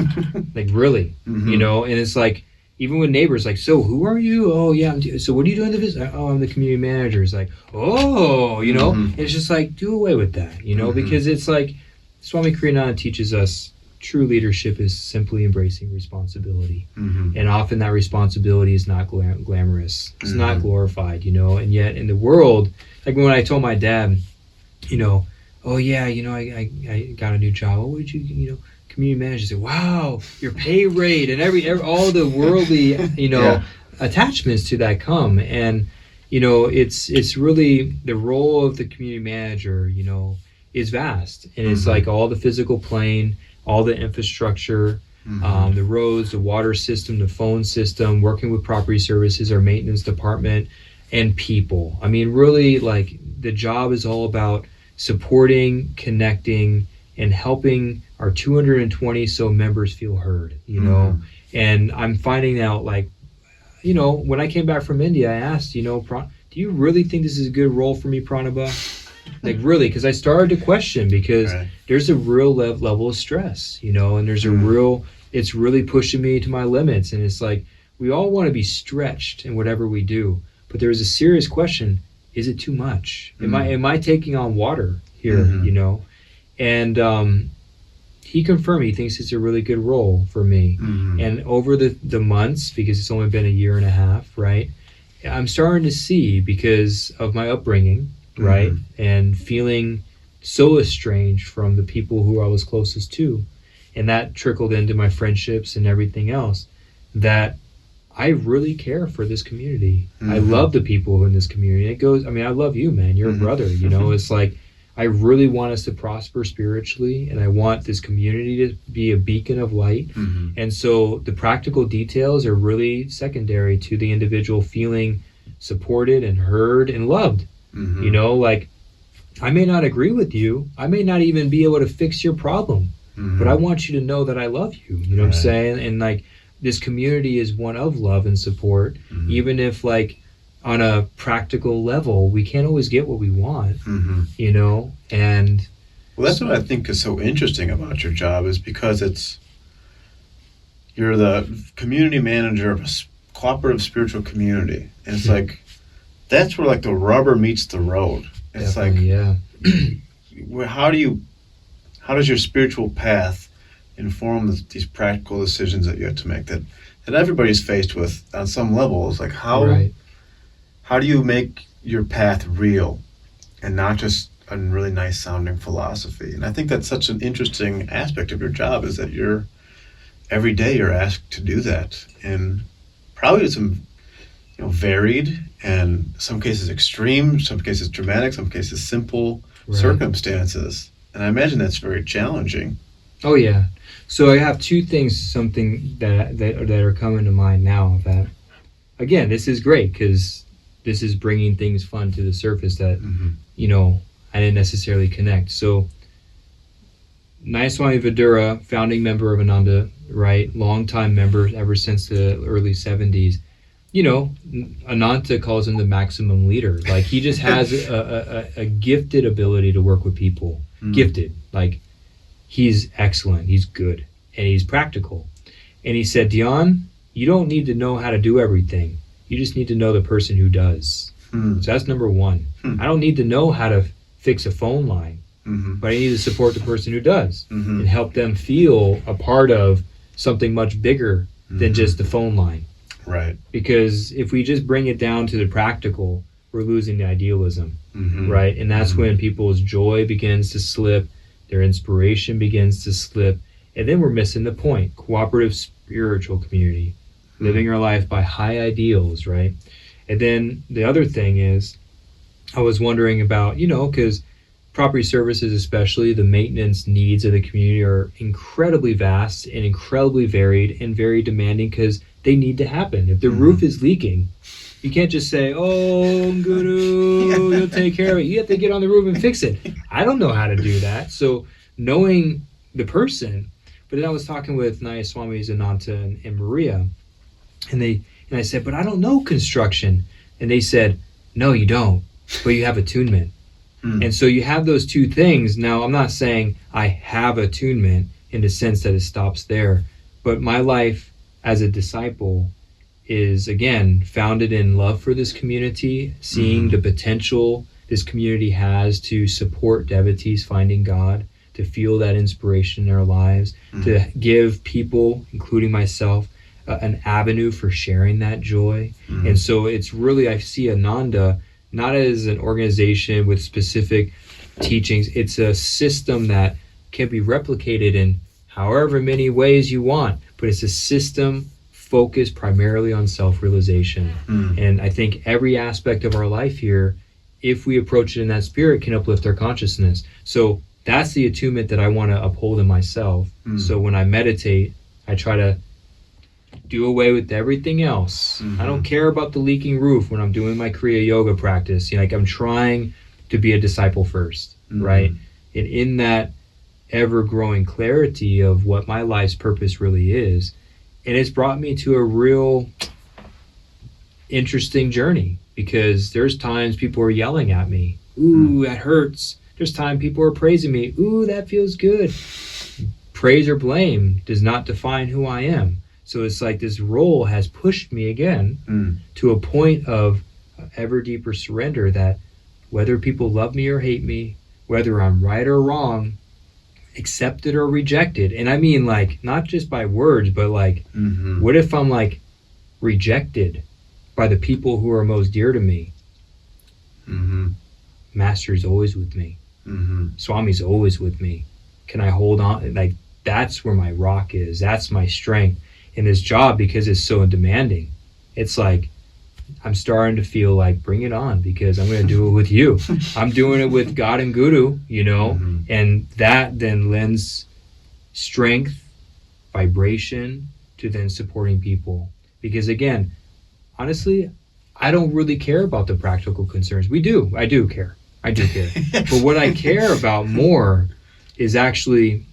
Like, really, Mm-hmm. and it's like, even with neighbors, like, so who are you? Oh yeah, so what are you doing to visit? Oh, I'm the community manager. It's like, oh, Mhm. and it's just like, do away with that, Mhm. because it's like, Swami Kriyananda teaches us true leadership is simply embracing responsibility. Mm-hmm. And often that responsibility is not glamorous. It's Mm-hmm. not glorified, and yet in the world, like when I told my dad, oh yeah, I got a new job. Oh, what did you, community manager said, wow, your pay rate and every all the worldly, Yeah. attachments to that come. And, it's really the role of the community manager, is vast. And it's Mhm. like all the physical plane, all the infrastructure, Mm-hmm. the roads, the water system, the phone system, working with property services, our maintenance department, and people. I mean, really, like, the job is all about supporting, connecting, and helping our 220 so members feel heard, Mhm. And I'm finding out, like, when I came back from India, I asked, do you really think this is a good role for me, Pranaba? Like, really? Because I started to question, because Right. there's a real level of stress, and there's a it's really pushing me to my limits. And it's like, we all want to be stretched in whatever we do, but there's a serious question: is it too much? Am I taking on water here? Mhm. And he confirmed he thinks it's a really good role for me. Mm-hmm. And over the months, because it's only been a year and a half, right, I'm starting to see, because of my upbringing, right, and feeling so estranged from the people who I was closest to, and that trickled into my friendships and everything else, that I really care for this community. I Mhm. love the people in this community. It goes, I mean, I love you, man. You're a brother, It's like, I really want us to prosper spiritually, and I want this community to be a beacon of light. Mhm. And so the practical details are really secondary to the individual feeling supported and heard and loved. Mhm. Like, I may not agree with you. I may not even be able to fix your problem, Mhm. but I want you to know that I love you. You know what I'm Right. saying? And like, this community is one of love and support, Mhm. even if, like, on a practical level, we can't always get what we want, Mhm. And Well, that's what I think is so interesting about your job, is because you're the community manager of a cooperative spiritual community, and it's like, that's where, like, the rubber meets the road. It's definitely, yeah. how does your spiritual path inform these practical decisions that you have to make that everybody's faced with on some level? It's like, Right. how do you make your path real and not just a really nice sounding philosophy? And I think that's such an interesting aspect of your job, is that every day you're asked to do that, and probably some varied, and some cases extreme, some cases dramatic, some cases simple Right. circumstances. And I imagine that's very challenging. Oh yeah. So I have two things, something that are coming to mind now. That, again, this is great, because this is bringing things fun to the surface that Mm-hmm. I didn't necessarily connect. So, Nayaswami Vidura, founding member of Ananda, right, longtime member ever since the early 70s. Ananta calls him the maximum leader. Like, he just has a gifted ability to work with people. Mm. Gifted, like, he's excellent, he's good, and he's practical. And he said, Dhyan, you don't need to know how to do everything. You just need to know the person who does. So that's number one. I don't need to know how to fix a phone line, but I need to support the person who does and help them feel a part of something much bigger than just the phone line. Right. Because if we just bring it down to the practical, we're losing the idealism, right? And that's when people's joy begins to slip, their inspiration begins to slip, and then we're missing the point. Cooperative spiritual community, living our life by high ideals, right? And then the other thing is, I was wondering about, because property services, especially the maintenance needs of the community, are incredibly vast and incredibly varied and very demanding because they need to happen. If the roof is leaking, you can't just say, oh, Guru, you'll take care of it. You have to get on the roof and fix it. I don't know how to do that. So knowing the person, but then I was talking with Naya Swamis, Ananta, and Maria, and I said, but I don't know construction. And they said, no, you don't, but you have attunement. And so you have those two things. Now, I'm not saying I have attunement in the sense that it stops there, but my life as a disciple is, again, founded in love for this community, seeing the potential this community has to support devotees finding God, to feel that inspiration in their lives, to give people, including myself, an avenue for sharing that joy. And so it's really, I see Ananda not as an organization with specific teachings. It's a system that can be replicated in however many ways you want, but it's a system focused primarily on self-realization. And I think every aspect of our life here, if we approach it in that spirit, can uplift our consciousness. So that's the attunement that I want to uphold in myself. So when I meditate, I try to do away with everything else. I don't care about the leaking roof when I'm doing my Kriya Yoga practice. I'm trying to be a disciple first, right? And in that ever-growing clarity of what my life's purpose really is, and it's brought me to a real interesting journey, because there's times people are yelling at me, ooh, that hurts. There's times people are praising me, ooh, that feels good. Praise or blame does not define who I am. So it's like this role has pushed me again to a point of ever deeper surrender, that whether people love me or hate me, whether I'm right or wrong, accepted or rejected, and I mean not just by words, but what if I'm rejected by the people who are most dear to me? Master's always with me. Swami's always with me. Can I hold on? That's where my rock is. That's my strength in this job, because it's so demanding. It's I'm starting to feel bring it on, because I'm going to do it with you. I'm doing it with God and Guru, and that then lends strength, vibration to then supporting people. Because again, honestly, I don't really care about the practical concerns. I do care. But what I care about more is actually,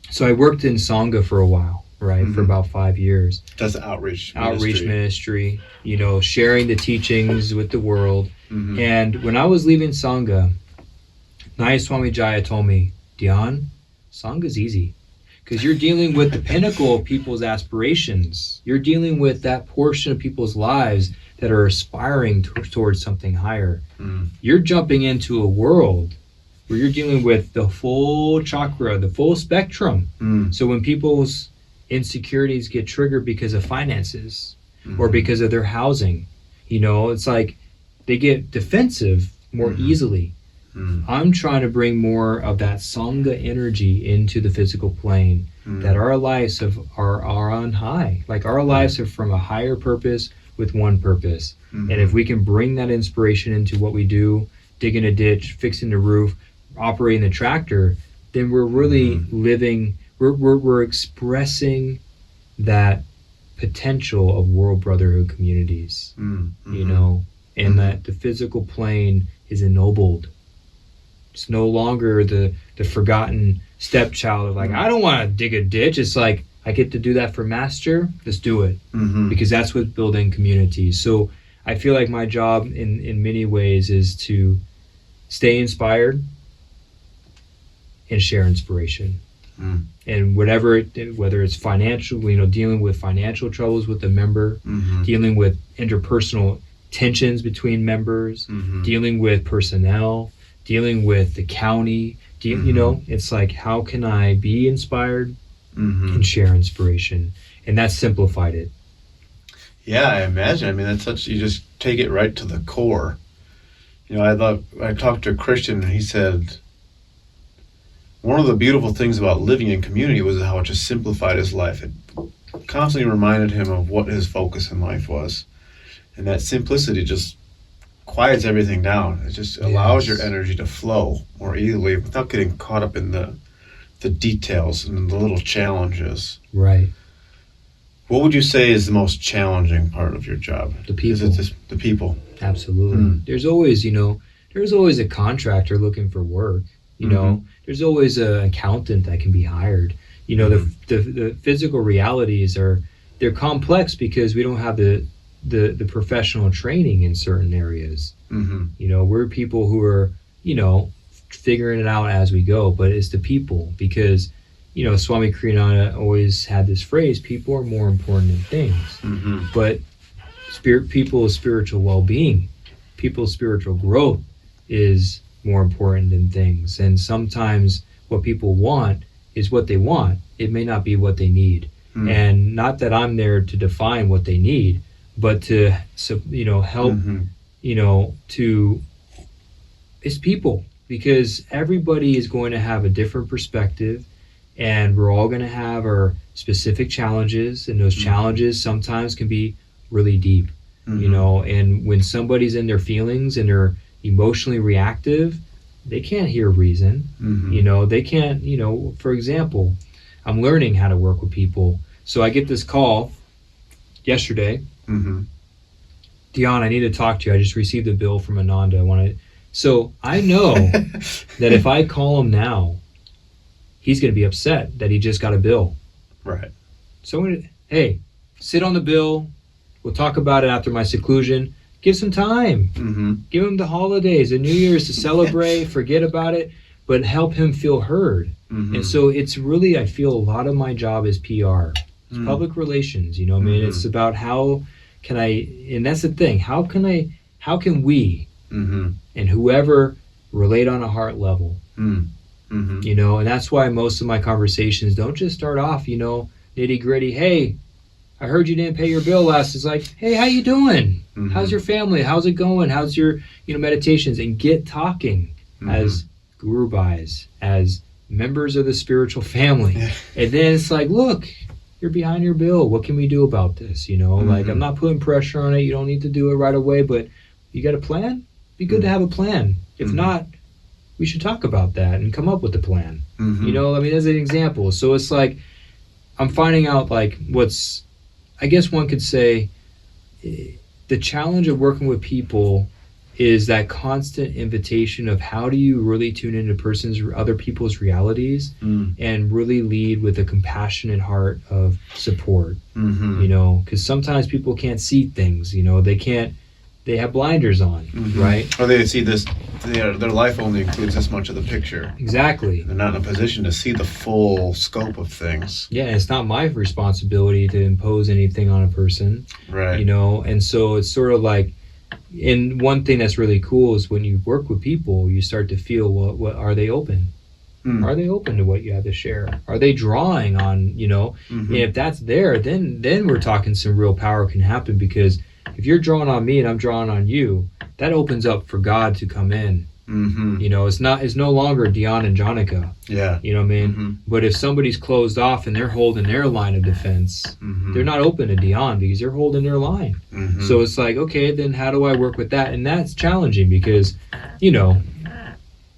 so I worked in Sangha for a while, right? For about 5 years. That's outreach ministry, sharing the teachings with the world. And when I was leaving Sangha, Naya Swami Jaya told me, Dhyan, Sangha's easy, because you're dealing with the pinnacle of people's aspirations. You're dealing with that portion of people's lives that are aspiring towards something higher. You're jumping into a world where you're dealing with the full chakra, the full spectrum. So when people's insecurities get triggered because of finances or because of their housing, it's they get defensive more easily. I'm trying to bring more of that Sangha energy into the physical plane, that our lives are on high. Our lives are from a higher purpose with one purpose. And if we can bring that inspiration into what we do, digging a ditch, fixing the roof, operating the tractor, then we're really living, we're expressing that potential of world brotherhood communities, and that the physical plane is ennobled. It's no longer the forgotten stepchild of I don't want to dig a ditch. It's I get to do that for Master. Let's do it, because that's what's building communities. So I feel like my job in many ways is to stay inspired and share inspiration. And whatever, whether it's financial, dealing with financial troubles with a member, dealing with interpersonal tensions between members, dealing with personnel, dealing with the county, it's like, how can I be inspired and share inspiration? And that simplified it. Yeah, I imagine. I mean, that's such, you just take it right to the core. I talked to a Christian and he said, one of the beautiful things about living in community was how it just simplified his life. It constantly reminded him of what his focus in life was. And that simplicity just quiets everything down. It just allows your energy to flow more easily without getting caught up in the details and the little challenges. Right. What would you say is the most challenging part of your job? The people. Is it the people? Absolutely. There's always a contractor looking for work. There's always an accountant that can be hired. The physical realities they're complex because we don't have the professional training in certain areas. We're people who are, figuring it out as we go, but it's the people, because, Swami Kriyananda always had this phrase, people are more important than things. But people's spiritual well-being, people's spiritual growth is more important than things. And sometimes what people want is what they want. It may not be what they need. And not that I'm there to define what they need, but to help it's people, because everybody is going to have a different perspective, and we're all going to have our specific challenges, and those challenges sometimes can be really deep. And when somebody's in their feelings and they're emotionally reactive, they can't hear reason. They can't, for example, I'm learning how to work with people. So I get this call yesterday. Dhyan, I need to talk to you. I just received a bill from Ananda. So I know that if I call him now, he's going to be upset that he just got a bill. Right. So hey, sit on the bill. We'll talk about it after my seclusion. Give some time. Give him the holidays, the New Year's to celebrate, forget about it, but help him feel heard. And so it's really, I feel a lot of my job is PR. It's public relations, it's about how can and that's the thing, how can we and whoever relate on a heart level, and that's why most of my conversations don't just start off, nitty gritty. Hey, I heard you didn't pay your bill last. It's like, hey, how you doing? How's your family? How's it going? How's your, meditations? And get talking as guru bhais, as members of the spiritual family. And then it's like, look, you're behind your bill. What can we do about this? Like, I'm not putting pressure on it. You don't need to do it right away, but you got a plan? Be good to have a plan. If not, we should talk about that and come up with a plan. As an example. So it's like, I'm finding out like I guess one could say the challenge of working with people is that constant invitation of how do you really tune into other people's realities and really lead with a compassionate heart of support, because sometimes people can't see things, they have blinders on, right? Or they see this, their life only includes this much of the picture. Exactly. They're not in a position to see the full scope of things. Yeah, it's not my responsibility to impose anything on a person. Right. And so it's sort of like, and one thing that's really cool is when you work with people, you start to feel, what are they open? Are they open to what you have to share? Are they drawing on, and if that's there, then we're talking some real power can happen, because if you're drawing on me and I'm drawing on you, that opens up for God to come in. It's no longer Dhyan and Janika. Yeah. You know what I mean? But if somebody's closed off and they're holding their line of defense, they're not open to Dhyan because they're holding their line. So it's like, okay, then how do I work with that? And that's challenging because,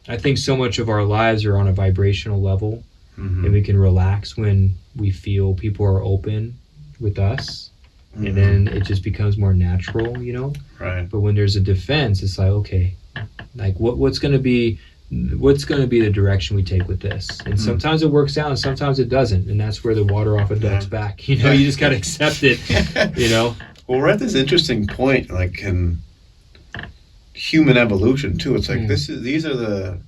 I think so much of our lives are on a vibrational level, and we can relax when we feel people are open with us. And then it just becomes more natural, Right. But when there's a defense, it's like, okay, like what's going to be the direction we take with this? And sometimes it works out and sometimes it doesn't, and that's where the water off a duck's back. You just got to accept it. Well, we're at this interesting point, like in human evolution too. It's like these are the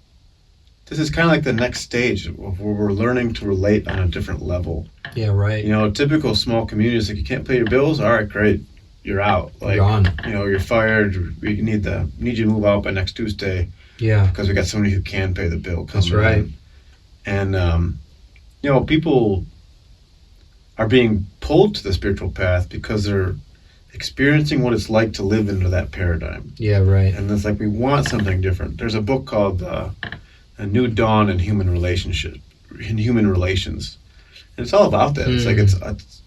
this is kind of like the next stage of where we're learning to relate on a different level. Yeah, right. You know, typical small communities, like, you can't pay your bills, all right, great, you're out. Like, Gone. you know, you're fired. We need you to move out by next Tuesday. Yeah, because we got somebody who can pay the bill. That's right. And you know, people are being pulled to the spiritual path because they're experiencing what it's like to live into that paradigm. Yeah, right. And it's like we want something different. There's a book called A New Dawn in Human Relations, and it's all about that. It's like it's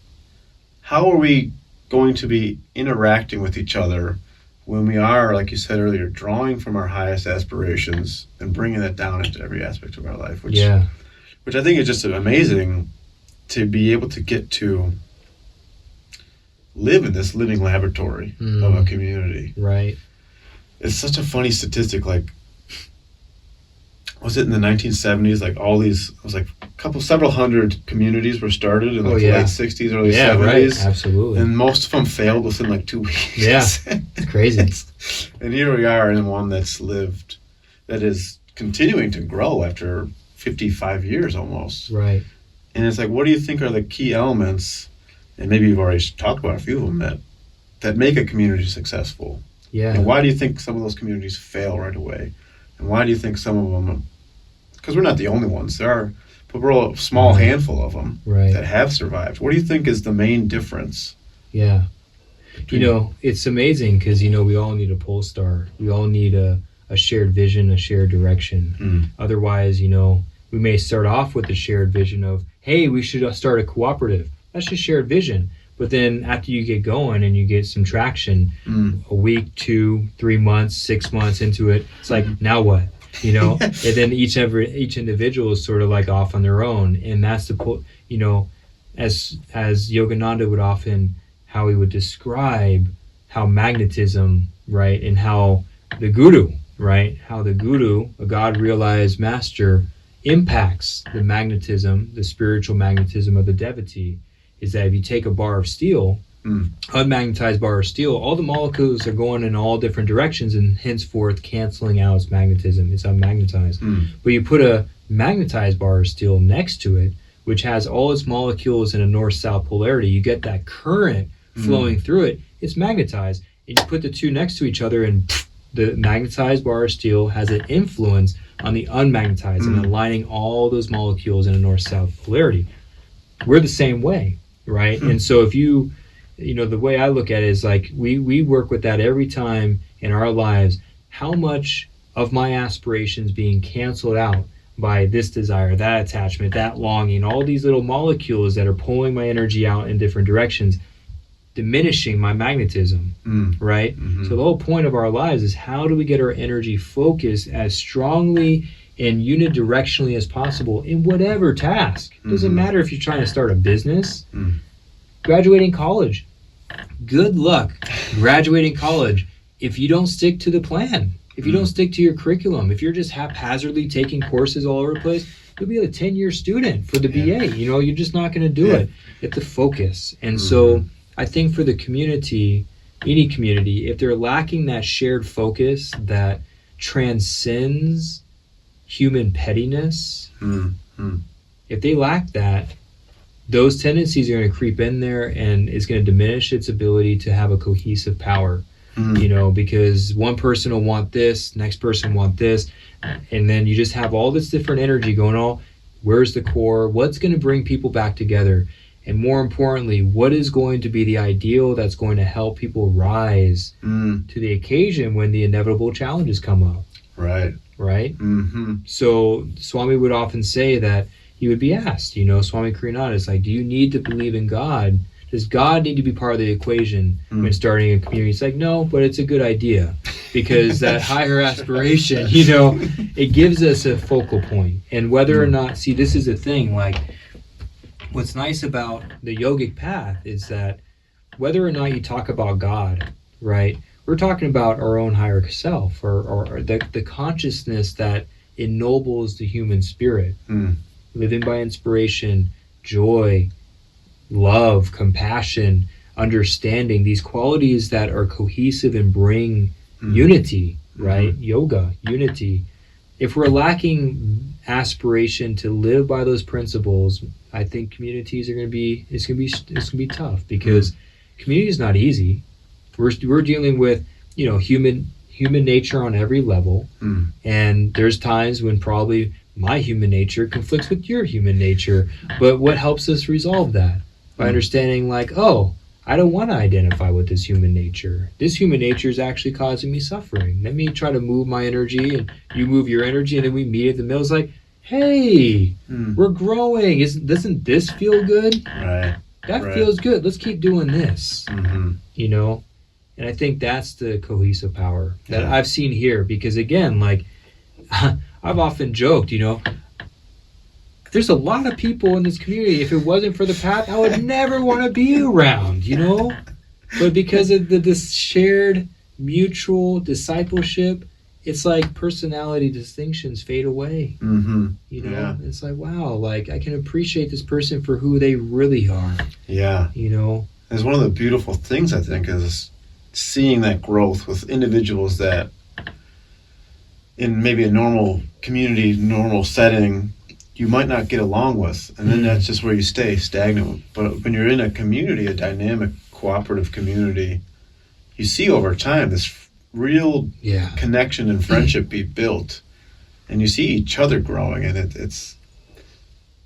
how are we going to be interacting with each other when we are, like you said earlier, drawing from our highest aspirations and bringing that down into every aspect of our life, which I think is just amazing to be able to get to live in this living laboratory of a community. Right. It's such a funny statistic. Like, was it in the 1970s? Like, all these, it was like several hundred communities were started in the late 60s, early 70s. Right. Absolutely. And most of them failed within like 2 weeks. Yeah. It's crazy. And here we are in one that is continuing to grow after 55 years almost. Right. And it's like, what do you think are the key elements, and maybe you've already talked about a few of them, that make a community successful? Yeah. And why do you think some of those communities fail right away? And why do you think some of them, because we're not the only ones, but we're a small handful of them that have survived. What do you think is the main difference? Yeah. You know, it's amazing because, you know, we all need a pole star. We all need a shared vision, a shared direction. Otherwise, you know, we may start off with a shared vision of, hey, we should start a cooperative. That's just shared vision. But then after you get going and you get some traction, a week, 2, 3 months, 6 months into it, it's like, now what? You know, and then each individual is sort of like off on their own. And that's you know, as Yogananda would often, how he would describe how magnetism, right, and how the guru, right, how the guru, a God-realized master, impacts the magnetism, the spiritual magnetism of the devotee, is that if you take a bar of steel, unmagnetized bar of steel, all the molecules are going in all different directions and henceforth canceling out its magnetism. It's unmagnetized. But you put a magnetized bar of steel next to it, which has all its molecules in a north-south polarity, you get that current flowing through it. It's magnetized. And you put the two next to each other, and the magnetized bar of steel has an influence on the unmagnetized and aligning all those molecules in a north-south polarity. We're the same way, right? And so if you know, the way I look at it is like we work with that every time in our lives. How much of my aspirations being canceled out by this desire, that attachment, that longing, all these little molecules that are pulling my energy out in different directions, diminishing my magnetism, right? So the whole point of our lives is, how do we get our energy focused as strongly and unidirectionally as possible in whatever task? It doesn't matter if you're trying to start a business, graduating college. Good luck graduating college if you don't stick to the plan, if you don't stick to your curriculum, if you're just haphazardly taking courses all over the place. You'll be a 10-year student for the BA. You know, you're just not going to do it. You have to focus. And so I think for the community, any community, if they're lacking that shared focus that transcends human pettiness, if they lack that, those tendencies are going to creep in there, and it's going to diminish its ability to have a cohesive power. You know, because one person will want this, next person want this, and then you just have all this different energy going on. Where's the core? What's going to bring people back together? And more importantly, what is going to be the ideal that's going to help people rise to the occasion when the inevitable challenges come up? Right? So Swami would often say that he would be asked, you know, Swami Kriyananda, it's like, do you need to believe in God? Does God need to be part of the equation when starting a community? It's like, no, but it's a good idea, because that higher aspiration, you know, it gives us a focal point. And whether or not, see, this is the thing, like, what's nice about the yogic path is that whether or not you talk about God, right, we're talking about our own higher self, or the consciousness that ennobles the human spirit, living by inspiration, joy, love, compassion, understanding, these qualities that are cohesive and bring unity, right? Yoga, unity. if we're lacking aspiration to live by those principles, I think communities are going to be it's going to be tough, because community is not easy. We're dealing with, you know, human nature on every level, and there's times when probably my human nature conflicts with your human nature. But what helps us resolve that? By understanding, like, oh, I don't want to identify with this human nature. This human nature is actually causing me suffering. Let me try to move my energy, and you move your energy, and then we meet at the middle. It's like, hey, we're growing. Doesn't this feel good? Right. That feels good. Let's keep doing this. You know? And I think that's the cohesive power that I've seen here. Because again, like, I've often joked, you know, there's a lot of people in this community, if it wasn't for the path, I would never want to be around, you know? But because of this shared mutual discipleship, it's like personality distinctions fade away. You know? It's like, wow, like, I can appreciate this person for who they really are. Yeah. You know? It's one of the beautiful things, I think, is seeing that growth with individuals that in maybe a normal community, normal setting, you might not get along with, and then that's just where you stay stagnant. But when you're in a community, a dynamic, cooperative community, you see over time this real connection and friendship be built, and you see each other growing, and it's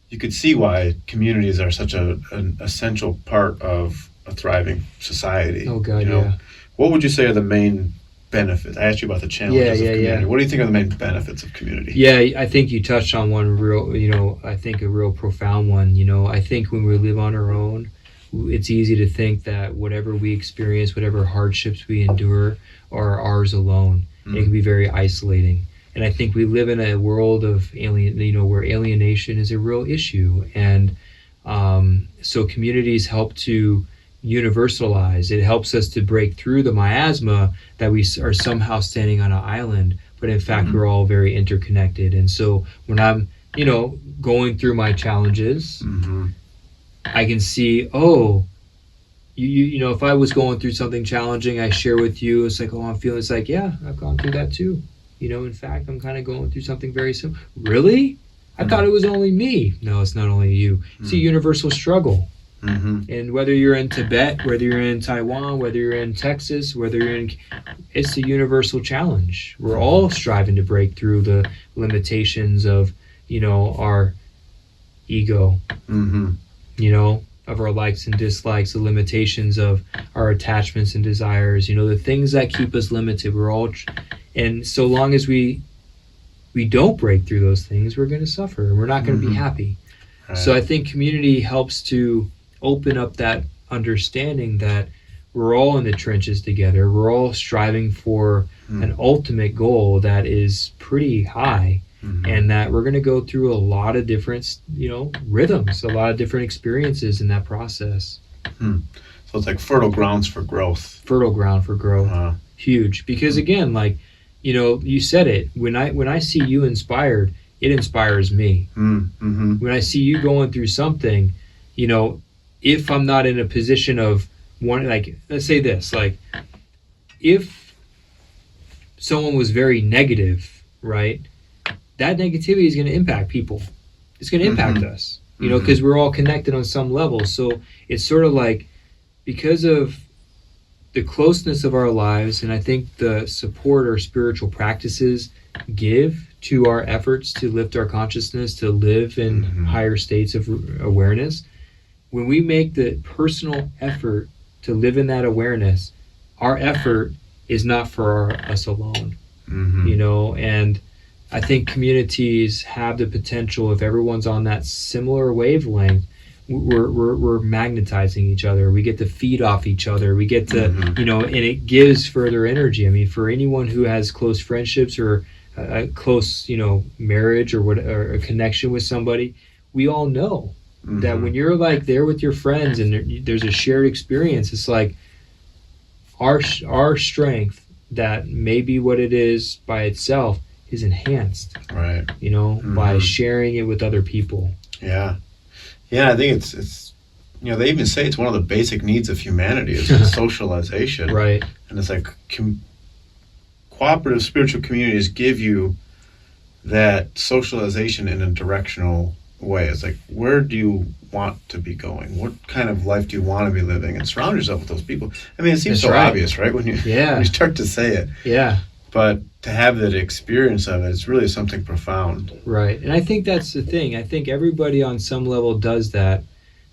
you could see why communities are such an essential part of a thriving society. Oh God, you know? What would you say are the main benefits? I asked you about the challenges of community. What do you think are the main benefits of community? Yeah, I think you touched on one real, you know, I think a real profound one. You know, I think when we live on our own, it's easy to think that whatever we experience, whatever hardships we endure, are ours alone. It can be very isolating. And I think we live in a world of where alienation is a real issue. And so communities help to universalize. It helps us to break through the miasma that we are somehow standing on an island, but in fact we're all very interconnected. And so when I'm, you know, going through my challenges, I can see, oh, you know, if I was going through something challenging, I share with you, it's like, oh, I'm feeling, it's like, yeah, I've gone through that too. You know, in fact, I'm kind of going through something very similar. Really? I thought it was only me. No, it's not only you. It's a universal struggle. And whether you're in Tibet, whether you're in Taiwan, whether you're in Texas, whether you're in, it's a universal challenge. We're all striving to break through the limitations of, you know, our ego, you know, of our likes and dislikes, the limitations of our attachments and desires, you know, the things that keep us limited. We're all, and so long as we don't break through those things, we're going to suffer, and we're not going to be happy. So I think community helps to open up that understanding that we're all in the trenches together. We're all striving for an ultimate goal that is pretty high, and that we're going to go through a lot of different, you know, rhythms, a lot of different experiences in that process. So it's like fertile grounds for growth. Fertile ground for growth. Huge. Because again, like, you know, you said it, when I see you inspired, it inspires me. When I see you going through something, you know, if I'm not in a position of one, like, let's say this, like, if someone was very negative, right, that negativity is going to impact people. It's going to impact us, you know, because we're all connected on some level. So it's sort of like, because of the closeness of our lives, and I think the support our spiritual practices give to our efforts to lift our consciousness, to live in higher states of awareness, when we make the personal effort to live in that awareness, our effort is not for us alone, you know. And I think communities have the potential, if everyone's on that similar wavelength, we're magnetizing each other. We get to feed off each other. We get to, you know, and it gives further energy. I mean, for anyone who has close friendships or a close, you know, marriage or a connection with somebody, we all know that when you're like there with your friends and there's a shared experience, it's like our strength that may be what it is by itself is enhanced, right? You know, by sharing it with other people. Yeah, I think it's you know, they even say it's one of the basic needs of humanity is socialization, right? And it's like cooperative spiritual communities give you that socialization in a directional way. It's like, where do you want to be going? What kind of life do you want to be living? And surround yourself with those people. I mean, it seems That's so right. obvious, right? When you start to say it. Yeah. But to have that experience of it, it's really something profound. Right. And I think that's the thing. I think everybody on some level does that.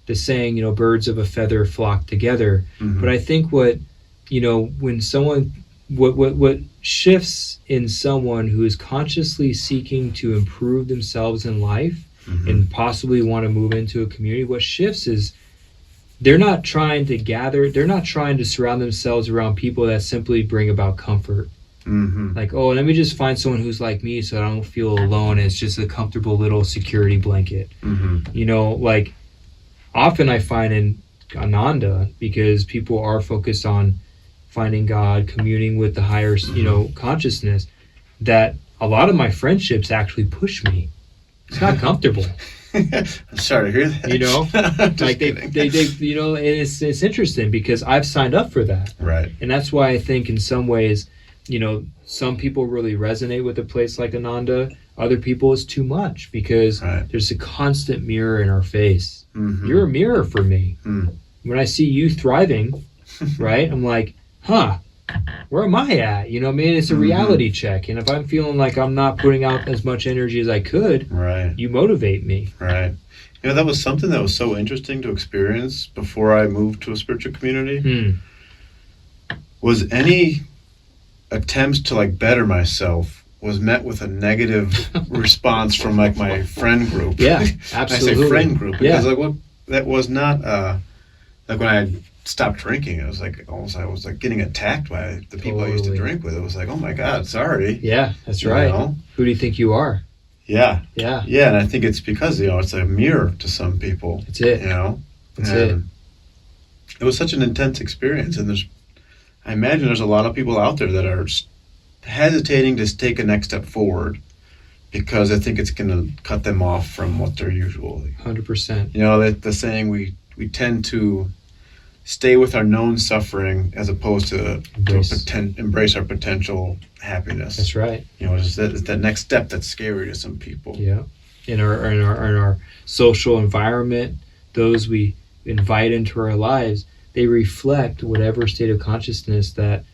The saying, birds of a feather flock together. Mm-hmm. But I think when someone, what shifts in someone who is consciously seeking to improve themselves in life, mm-hmm. and possibly want to move into a community, what shifts is they're not trying to surround themselves around people that simply bring about comfort. Mm-hmm. Like, oh, let me just find someone who's like me so I don't feel alone. It's just a comfortable little security blanket. Mm-hmm. Like often I find in Ananda, because people are focused on finding God, communing with the higher, consciousness, that a lot of my friendships actually push me. It's not comfortable. I'm sorry to hear that. Like they and it's interesting because I've signed up for that. Right. And that's why I think in some ways, some people really resonate with a place like Ananda. Other people it's too much because there's a constant mirror in our face. Mm-hmm. You're a mirror for me. Mm. When I see you thriving, right, I'm like, where am I at? It's a reality check. And if I'm feeling like I'm not putting out as much energy as I could, you motivate me. Right. That was something that was so interesting to experience before I moved to a spiritual community. Was any attempts to better myself was met with a negative response from my friend group. Yeah, absolutely. I say friend group because that was not when I stopped drinking. It was almost I was getting attacked by the people I used to drink with. It was oh my God, sorry. Yeah, that's right. Who do you think you are? Yeah. Yeah. Yeah, and I think it's because it's a mirror to some people. That's it. That's it. It was such an intense experience, and I imagine there's a lot of people out there that are hesitating to take a next step forward because I think it's going to cut them off from what they're usually. 100%. The saying we tend to stay with our known suffering as opposed to embrace our potential happiness. That's right. It's that next step that's scary to some people. Yeah. In our social environment, those we invite into our lives, they reflect whatever state of consciousness that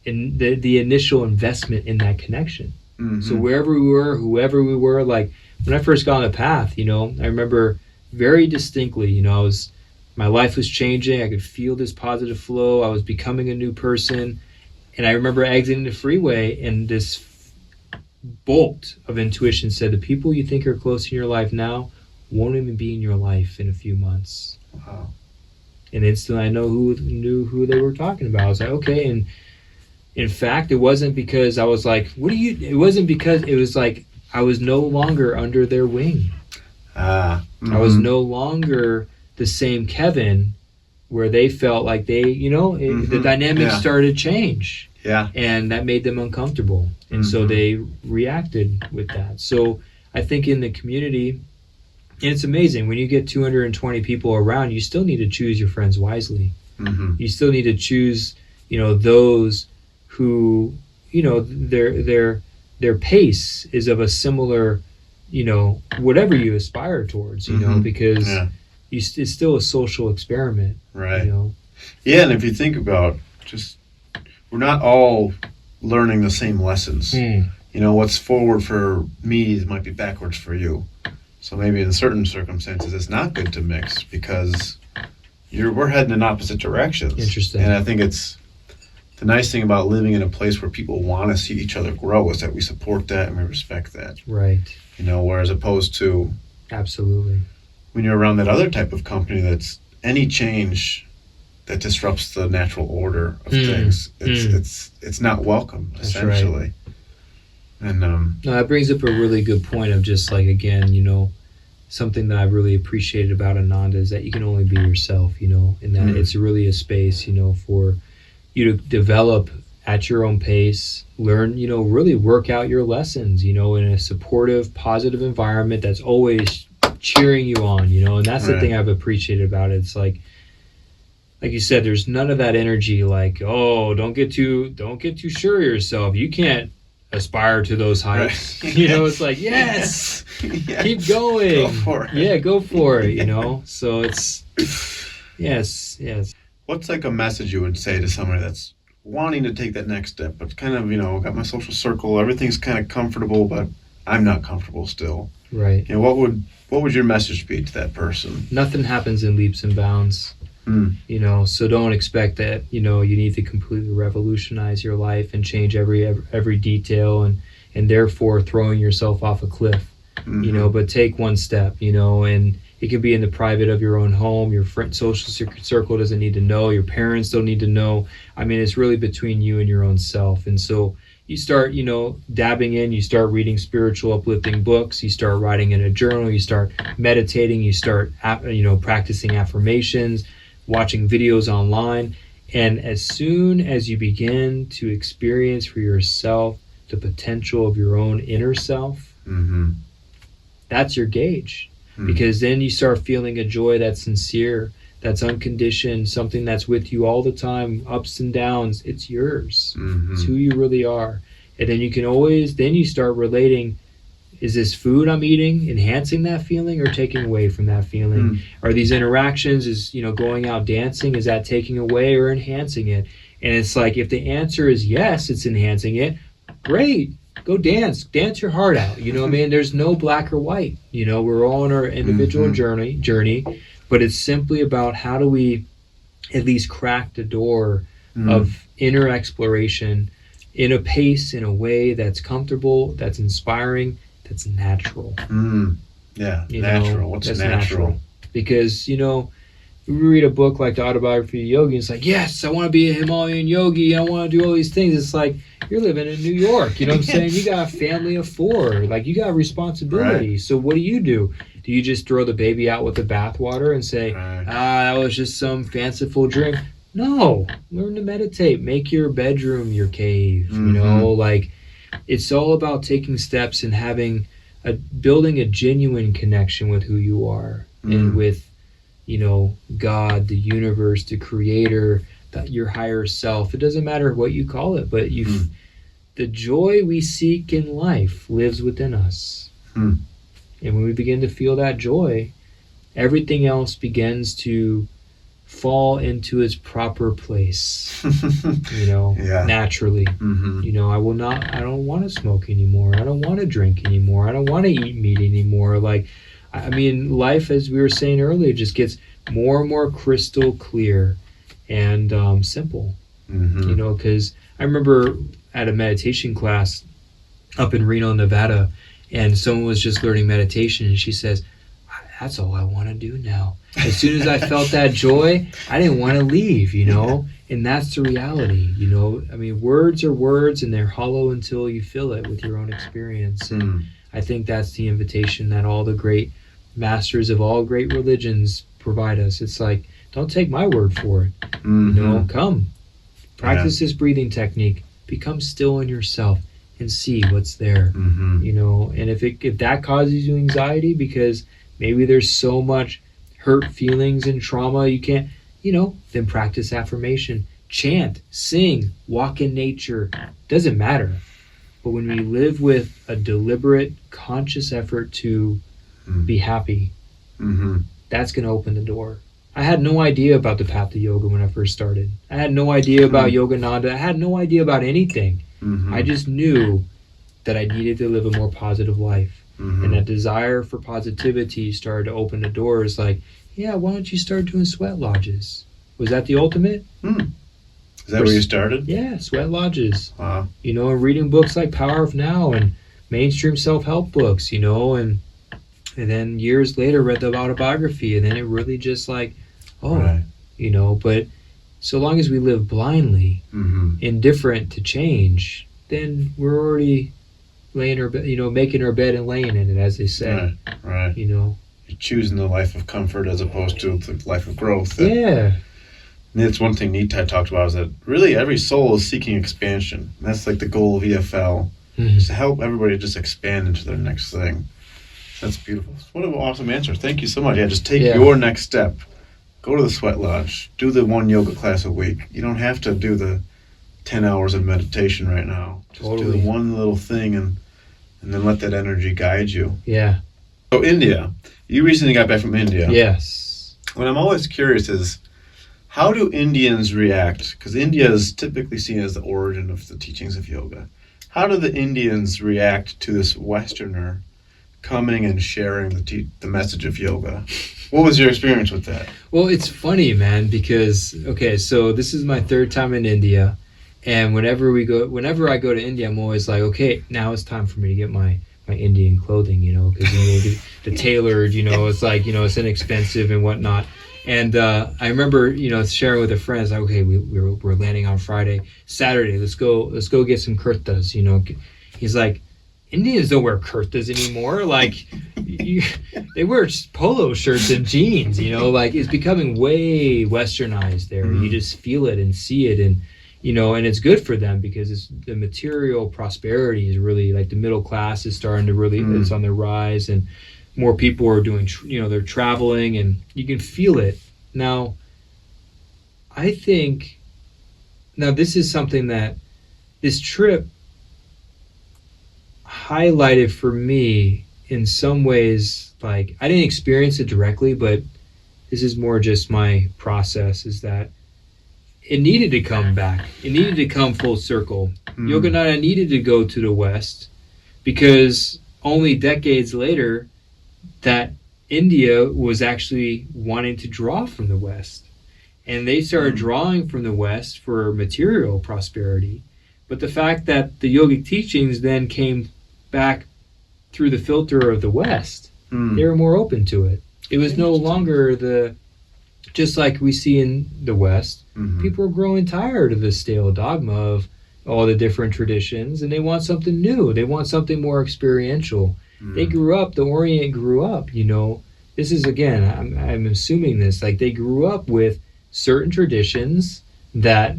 in the initial investment in that connection. Mm-hmm. So wherever we were, whoever we were, like when I first got on the path, I remember very distinctly, my life was changing. I could feel this positive flow. I was becoming a new person. And I remember exiting the freeway and this bolt of intuition said, the people you think are close in your life now won't even be in your life in a few months. Wow. And instantly I knew who they were talking about. I was like, okay. And in fact, it wasn't because I was like, it wasn't because it was like I was no longer under their wing. Mm-hmm. I was no longer the same Kevin where they felt like the dynamics started to change. Yeah. And that made them uncomfortable. And so they reacted with that. So I think in the community, and it's amazing, when you get 220 people around, you still need to choose your friends wisely. Mm-hmm. You still need to choose, those who, their pace is of a similar, whatever you aspire towards, because it's still a social experiment. Right. Yeah, and if you think about we're not all learning the same lessons. What's forward for me might be backwards for you. So maybe in certain circumstances, it's not good to mix because we're heading in opposite directions. Interesting. And I think it's the nice thing about living in a place where people want to see each other grow is that we support that and we respect that. Right. Whereas opposed to absolutely when you're around that other type of company that's any change that disrupts the natural order of things, it's not welcome, essentially. Right. And no, that brings up a really good point of just again, something that I've really appreciated about Ananda is that you can only be yourself, and that it's really a space, for you to develop at your own pace, learn, really work out your lessons, in a supportive, positive environment that's always cheering you on, and that's the thing I've appreciated about it. It's like you said, there's none of that energy don't get too sure of yourself. You can't aspire to those heights. Right. You know, it's like, yes, Yeah. keep going. Go for it. Yeah, go for it, you know? So it's, yes. What's like a message you would say to somebody that's wanting to take that next step, but kind of, got my social circle, everything's kind of comfortable, but I'm not comfortable still. Right. What would your message be to that person? Nothing happens in leaps and bounds. You know, so don't expect that, you need to completely revolutionize your life and change every detail and therefore throwing yourself off a cliff, but take one step, and it can be in the private of your own home. Your social circle doesn't need to know. Your parents don't need to know. I mean, it's really between you and your own self. And so you start, dabbing in, you start reading spiritual uplifting books, you start writing in a journal, you start meditating, you start, practicing affirmations, watching videos online. And as soon as you begin to experience for yourself the potential of your own inner self, that's your gauge. Because then you start feeling a joy that's sincere, that's unconditioned, something that's with you all the time, ups and downs. It's yours. It's who you really are. And then you start relating, is this food I'm eating enhancing that feeling or taking away from that feeling? Are these interactions, is going out dancing, is that taking away or enhancing it? And it's like, if the answer is yes, it's enhancing it, great. Go dance your heart out. There's no black or white. We're all on our individual journey, but it's simply about how do we at least crack the door of inner exploration in a pace, in a way that's comfortable, that's inspiring, that's natural. Yeah, natural. What's natural? Because, we read a book like the Autobiography of a Yogi, and it's like, yes, I want to be a Himalayan yogi, I want to do all these things. It's like, you're living in New York, you know what I'm saying? You got a family of 4, like you got responsibility. Right. So what do? Do you just throw the baby out with the bathwater and say, that was just some fanciful dream? No, learn to meditate, make your bedroom your cave, like it's all about taking steps and building a genuine connection with who you are and with, God, the universe, the creator, your higher self. It doesn't matter what you call it, but the joy we seek in life lives within us. And when we begin to feel that joy, everything else begins to fall into its proper place, naturally. I don't want to smoke anymore. I don't want to drink anymore. I don't want to eat meat anymore. Life, as we were saying earlier, just gets more and more crystal clear and simple, because I remember at a meditation class up in Reno, Nevada, and someone was just learning meditation, and she says, that's all I want to do now. As soon as I felt that joy, I didn't want to leave, and that's the reality, words are words, and they're hollow until you feel it with your own experience. And I think that's the invitation that all the great masters of all great religions provide us. It's like, don't take my word for it. Come. Practice this breathing technique. Become still in yourself and see what's there. And if that causes you anxiety because maybe there's so much hurt feelings and trauma you can't, then practice affirmation. Chant, sing, walk in nature. Doesn't matter. But when we live with a deliberate, conscious effort to be happy, that's going to open the door. I had no idea about the path to yoga when I first started. I had no idea about Yogananda. I had no idea about anything. I just knew that I needed to live a more positive life. And that desire for positivity started to open the doors like, why don't you start doing sweat lodges? Was that the ultimate? Is that where you started? Yeah, sweat lodges. Wow. And reading books like Power of Now and mainstream self-help books, and then years later read the autobiography, and then it really just like, but so long as we live blindly, indifferent to change, then we're already laying our bed, making our bed and laying in it, as they say. Right. You're choosing the life of comfort as opposed to the life of growth. And that's one thing Nitai talked about, is that really every soul is seeking expansion. And that's like the goal of EFL, is to help everybody just expand into their next thing. That's beautiful. What an awesome answer. Thank you so much. Just take your next step. Go to the sweat lodge. Do the one yoga class a week. You don't have to do the 10 hours of meditation right now. Just Totally. do one little thing and then let that energy guide you. Yeah. So India, you recently got back from India. Yes. What I'm always curious is, how do Indians react? Because India is typically seen as the origin of the teachings of yoga. How do the Indians react to this Westerner coming and sharing the message of yoga? What was your experience with that? Well, it's funny, man, because, okay, so this is my third time in India. And whenever I go to India, I'm always like, okay, now it's time for me to get my Indian clothing, because the tailored, it's like, it's inexpensive and whatnot. And I remember, sharing with a friend, it's like, okay, we're landing on Friday, Saturday, let's go get some kurtas, He's like, Indians don't wear kurtas anymore. Like, they wear polo shirts and jeans, like it's becoming way westernized there. Mm-hmm. You just feel it and see it, and and it's good for them because the material prosperity is really, like, the middle class is starting to really, it's on the rise, and more people are doing, they're traveling, and you can feel it. Now, I think, this is something that this trip highlighted for me in some ways. Like, I didn't experience it directly, but this is more just my process, is that it needed to come back. It needed to come full circle. Yogananda needed to go to the West, because only decades later that India was actually wanting to draw from the West. And they started drawing from the West for material prosperity. But the fact that the yogic teachings then came back through the filter of the West, they were more open to it. It was no longer just like we see in the West, people are growing tired of the stale dogma of all the different traditions, and they want something new. They want something more experiential. They grew up, the Orient grew up, This is, again, I'm assuming this, like, they grew up with certain traditions that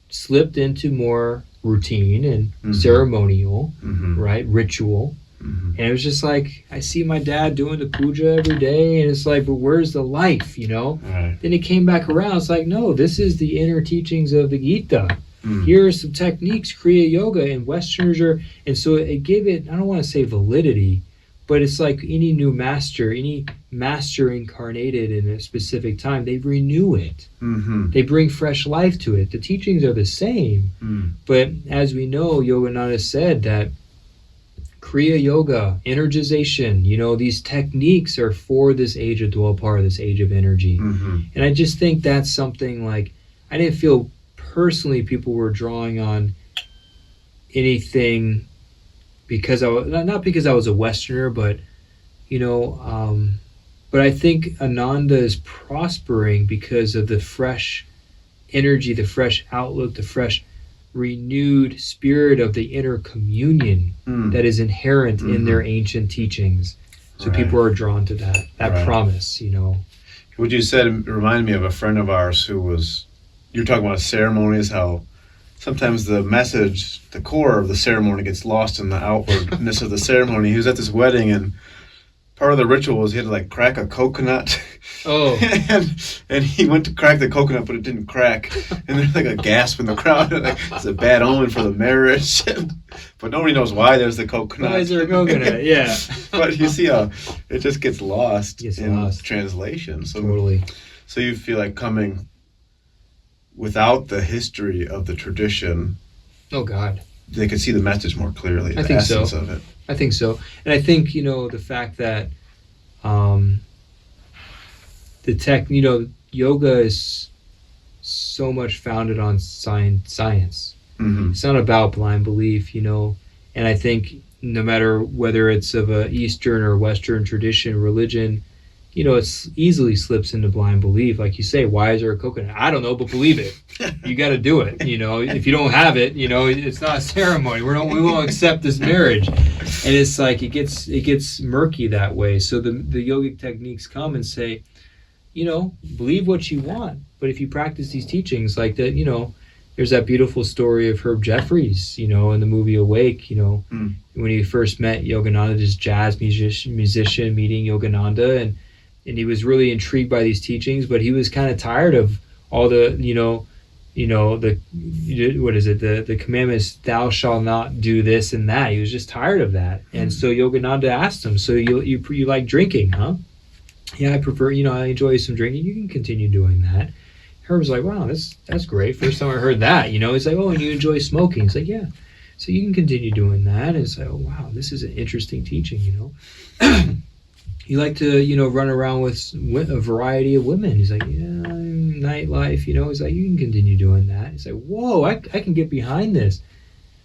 slipped into more routine and ceremonial, right, ritual. And it was just like, I see my dad doing the puja every day, and it's like, but where's the life, Right. Then it came back around. It's like, no, this is the inner teachings of the Gita. Here are some techniques, Kriya Yoga, and Westerners are, and so it gave it, I don't want to say validity, but it's like any new master, any master incarnated in a specific time, they renew it. They bring fresh life to it. The teachings are the same, but as we know, Yogananda said that Kriya Yoga, energization, these techniques are for this age of Dwapara, this age of energy. And I just think that's something, like, I didn't feel personally people were drawing on anything because not because I was a Westerner, but but I think Ananda is prospering because of the fresh energy, the fresh outlook, the fresh renewed spirit of the inner communion that is inherent in their ancient teachings. So people are drawn to that promise, What you said reminded me of a friend of ours who was, you're talking about ceremonies, how sometimes the message, the core of the ceremony gets lost in the outwardness of the ceremony. He was at this wedding, and part of the ritual was he had to, like, crack a coconut. Oh. and he went to crack the coconut, but it didn't crack. And there's like a gasp in the crowd. Like, it's a bad omen for the marriage. But nobody knows why there's the coconut. Why is there a coconut? Yeah. But you see how it just gets lost in translation. So, totally. So you feel like coming without the history of the tradition. Oh, God. They could see the message more clearly, the essence of it. I think so. And I think, the fact that yoga is so much founded on science. It's not about blind belief, and I think no matter whether it's of a Eastern or Western tradition, religion, it easily slips into blind belief. Like you say, why is there a coconut? I don't know, but believe it. You got to do it. If you don't have it, it's not a ceremony. We won't accept this marriage. And it's like, it gets murky that way. So the yogic techniques come and say, believe what you want. But if you practice these teachings like that, there's that beautiful story of Herb Jeffries, in the movie Awake, when he first met Yogananda, this jazz musician meeting Yogananda, and he was really intrigued by these teachings, but he was kind of tired of all the, what is it? The commandments, thou shalt not do this and that. He was just tired of that. And so Yogananda asked him, so you like drinking, huh? Yeah, I prefer, I enjoy some drinking. You can continue doing that. Herb was like, wow, that's great. First time I heard that, he's like, oh, and you enjoy smoking. He's like, yeah. So you can continue doing that. And it's like, oh, wow, this is an interesting teaching, You like to, run around with a variety of women. He's like, yeah, nightlife, He's like, you can continue doing that. He's like, whoa, I can get behind this.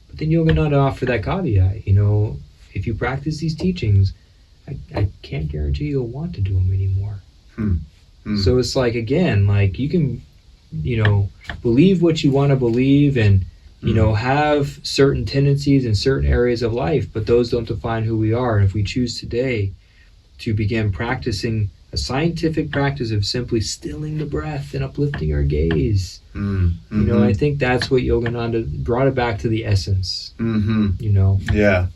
But then Yogananda offered that caveat, if you practice these teachings, I can't guarantee you'll want to do them anymore. So it's like, again, like you can, believe what you want to believe and, have certain tendencies in certain areas of life, but those don't define who we are. And if we choose today to begin practicing a scientific practice of simply stilling the breath and uplifting our gaze, I think that's what Yogananda brought it back to the essence, Yeah.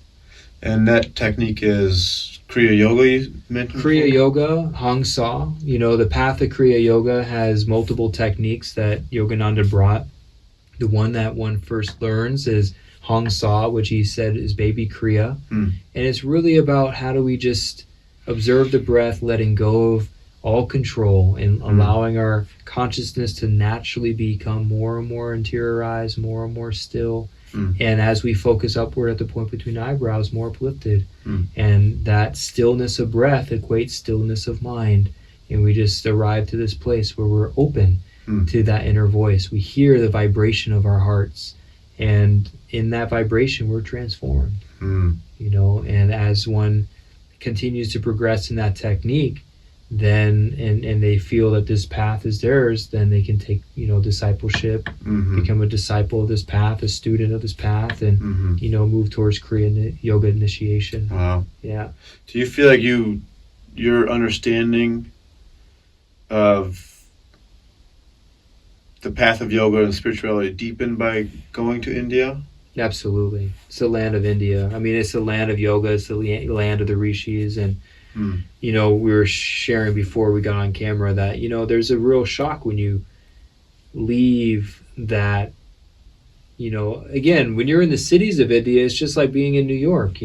And that technique is Kriya Yoga, you mentioned? Kriya Yoga, Hang Sa. The path of Kriya Yoga has multiple techniques that Yogananda brought. The one that one first learns is Hang Sa, which he said is baby Kriya. And it's really about how do we just observe the breath, letting go of all control and allowing our consciousness to naturally become more and more interiorized, more and more still. And as we focus upward at the point between eyebrows, more uplifted. And that stillness of breath equates stillness of mind. And we just arrive to this place where we're open to that inner voice. We hear the vibration of our hearts. And in that vibration, we're transformed. And as one continues to progress in that technique, then and they feel that this path is theirs, then they can take discipleship, become a disciple of this path, a student of this path, and move towards Kriya Yoga initiation. Wow. Yeah. Do you feel like your understanding of the path of yoga and spirituality deepened by going to India? Absolutely. It's the land of India. I mean, it's the land of yoga. It's the land of the rishis. And, we were sharing before we got on camera that, there's a real shock when you leave that, again, when you're in the cities of India, it's just like being in New York,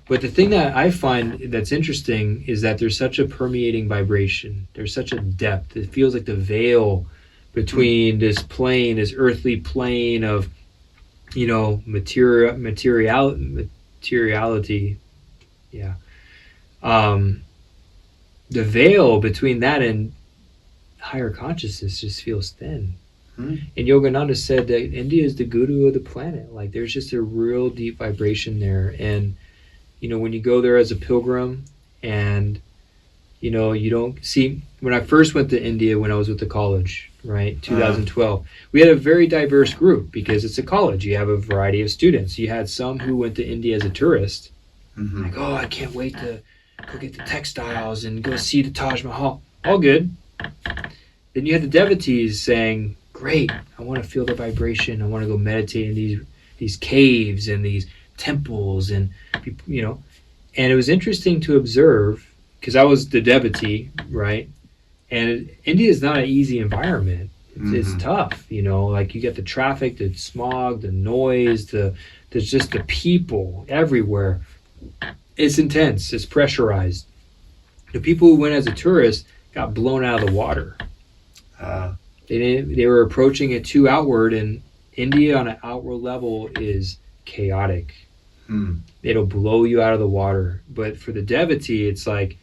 But the thing that I find that's interesting is that there's such a permeating vibration. There's such a depth. It feels like the veil between this plane, this earthly plane of, materiality. Yeah. The veil between that and higher consciousness just feels thin. And Yogananda said that India is the guru of the planet. Like there's just a real deep vibration there. And, when you go there as a pilgrim and, you don't see, when I first went to India when I was with the college, right, 2012, we had a very diverse group because it's a college. You have a variety of students. You had some who went to India as a tourist. Like, oh, I can't wait to go get the textiles and go see the Taj Mahal. All good. Then you had the devotees saying, great, I want to feel the vibration. I want to go meditate in these caves and these temples and, And it was interesting to observe because I was the devotee, right? And India is not an easy environment. It's tough, like you get the traffic, the smog, the noise, there's just the people everywhere. It's intense. It's pressurized. The people who went as a tourist got blown out of the water. They were approaching it too outward, and India on an outward level is chaotic. It'll blow you out of the water. But for the devotee, it's like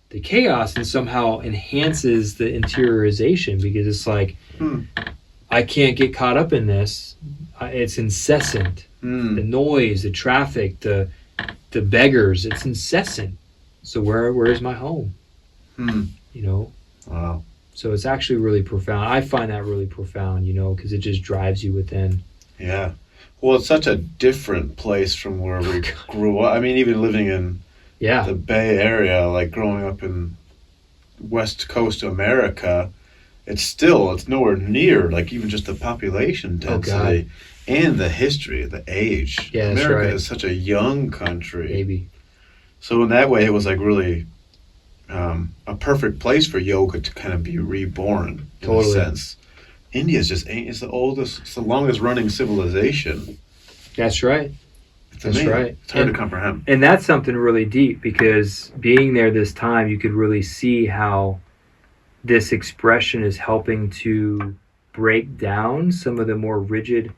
the chaos and somehow enhances the interiorization because it's like, I can't get caught up in this. It's incessant. The noise, the traffic, the beggars, it's incessant. So where is my home? Wow. So it's actually really profound. I find that really profound, because it just drives you within. Yeah. Well, it's such a different place from where we grew up. I mean, even living in the Bay Area, like growing up in West Coast America, it's nowhere near, like even just the population density and the history, the age. Yeah, that's America right. is such a young country. Maybe. So in that way, it was like really a perfect place for yoga to kind of be reborn in a sense. India's just it's the oldest, it's the longest running civilization. That's right. It's That's amazing. right. It's hard to comprehend. And that's something really deep, because being there this time, you could really see how this expression is helping to break down some of the more rigid,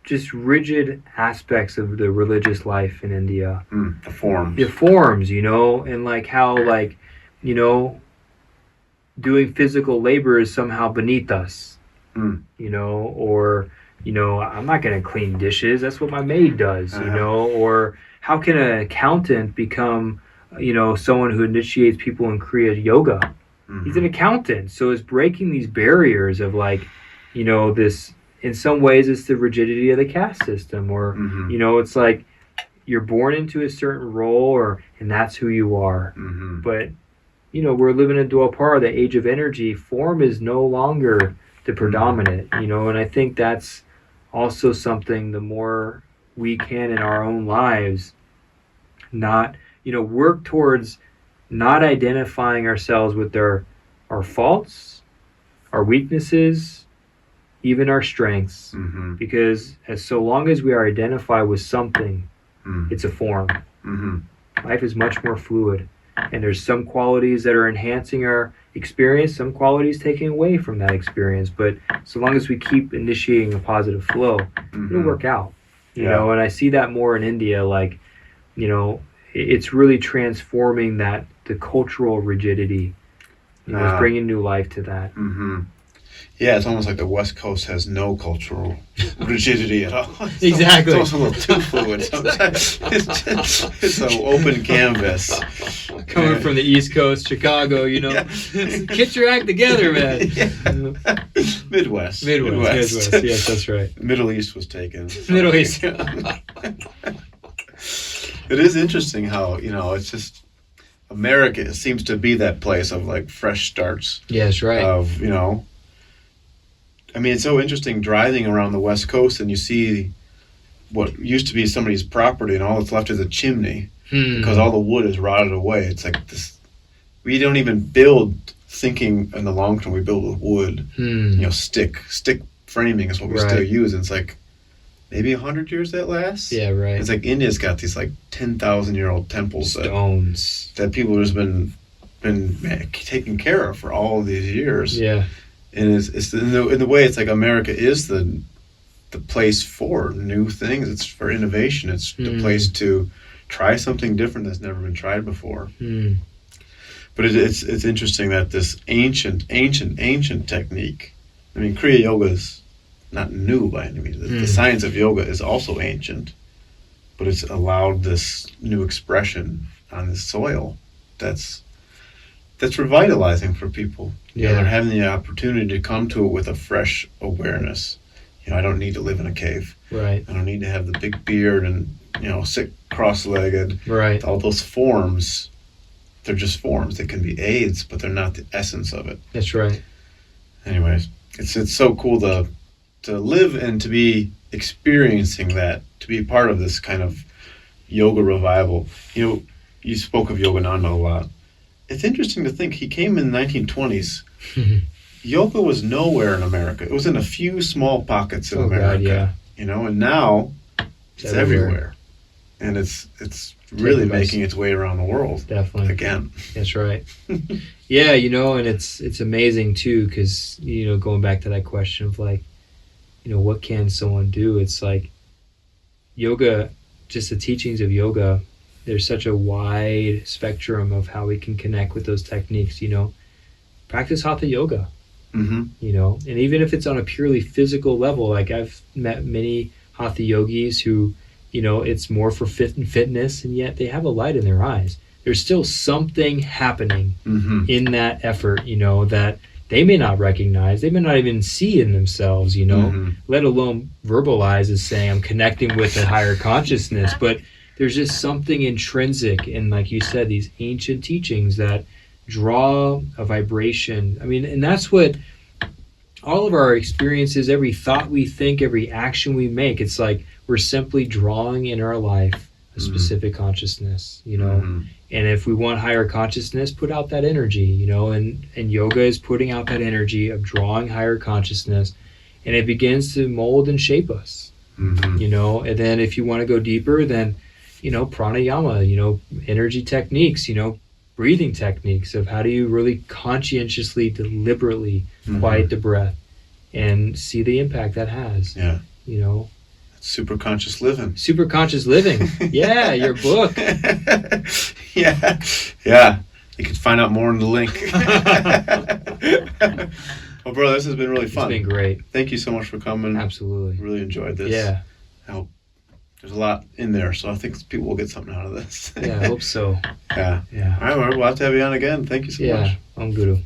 just rigid aspects of the religious life in India. The forms. The forms, and like how, like, doing physical labor is somehow beneath us. Or, I'm not going to clean dishes. That's what my maid does, or how can an accountant become, someone who initiates people in Kriya yoga? He's an accountant. So it's breaking these barriers of, like, this, in some ways it's the rigidity of the caste system, or, it's like you're born into a certain role, and that's who you are. But, we're living in Dwapara, the age of energy. Form is no longer the predominant, and I think that's also something, the more we can in our own lives, not, work towards not identifying ourselves with our faults, our weaknesses, even our strengths, because so long as we are identified with something, it's a form. Life is much more fluid, and there's some qualities that are enhancing our experience, some qualities taking away from that experience. But so long as we keep initiating a positive flow, it'll work out. You know, and I see that more in India. Like, it's really transforming the cultural rigidity. It's bringing new life to that. Yeah, it's almost like the West Coast has no cultural rigidity at all. Exactly. It's almost a little too fluid sometimes. It's an open canvas. Coming from the East Coast, Chicago, get your act together, man. Midwest. Yes, that's right. Middle East was taken. Middle East. It is interesting how, it's just, America seems to be that place of, like, fresh starts. Yeah, that's right. Of, I mean, it's so interesting driving around the West Coast and you see what used to be somebody's property and all that's left is a chimney because all the wood is rotted away. It's like this, we don't even build thinking in the long term, we build with wood. Stick framing is what we still use. And it's like maybe 100 years that lasts. Yeah, right. It's like India's got these like 10,000-year-old temples stones that people have just been taken care of for all of these years. Yeah. And it's in the way it's like America is the place for new things. It's for innovation. It's the place to try something different that's never been tried before. But it's interesting that this ancient technique. I mean, Kriya Yoga is not new by any means. The science of yoga is also ancient, but it's allowed this new expression on this soil that's revitalizing for people. They're having the opportunity to come to it with a fresh awareness. I don't need to live in a cave. Right. I don't need to have the big beard and, sit cross-legged. Right. All those forms, they're just forms. They can be aids, but they're not the essence of it. That's right. Anyways, it's so cool to live and to be experiencing that, to be part of this kind of yoga revival. You spoke of Yogananda a lot. It's interesting to think he came in the 1920s. Yoga was nowhere in America. It was in a few small pockets in America. God, and now it's everywhere. And it's really making its way around the world. Definitely. Again. That's right. Yeah, and it's amazing too, because, going back to that question of, like, what can someone do? It's like yoga, just the teachings of yoga, there's such a wide spectrum of how we can connect with those techniques. Practice hatha yoga. And even if it's on a purely physical level, like I've met many hatha yogis who, it's more for fitness, and yet they have a light in their eyes. There's still something happening in that effort, that they may not recognize, they may not even see in themselves, let alone verbalize as saying, I'm connecting with a higher consciousness. But there's just something intrinsic in, like you said, these ancient teachings that draw a vibration. I mean, and that's what all of our experiences, every thought we think, every action we make, it's like we're simply drawing in our life a a specific consciousness, you know. Mhm. And if we want higher consciousness, put out that energy, you know, and yoga is putting out that energy of drawing higher consciousness, and it begins to mold and shape us, Mhm. you know. And then if you want to go deeper, then, you know, pranayama, you know, energy techniques, you know, breathing techniques of how do you really conscientiously, deliberately quiet the breath and see the impact that has. Yeah. You know, Super conscious living. super conscious living. Yeah, your book. Yeah. You can find out more in the link. Well, bro, this has been really fun. It's been great. Thank you so much for coming. Absolutely. Really enjoyed this. Yeah. I hope there's a lot in there, so I think people will get something out of this. Yeah, I hope so. Yeah. Yeah. All right, we'll have to have you on again. Thank you so much. Yeah, Om Guru.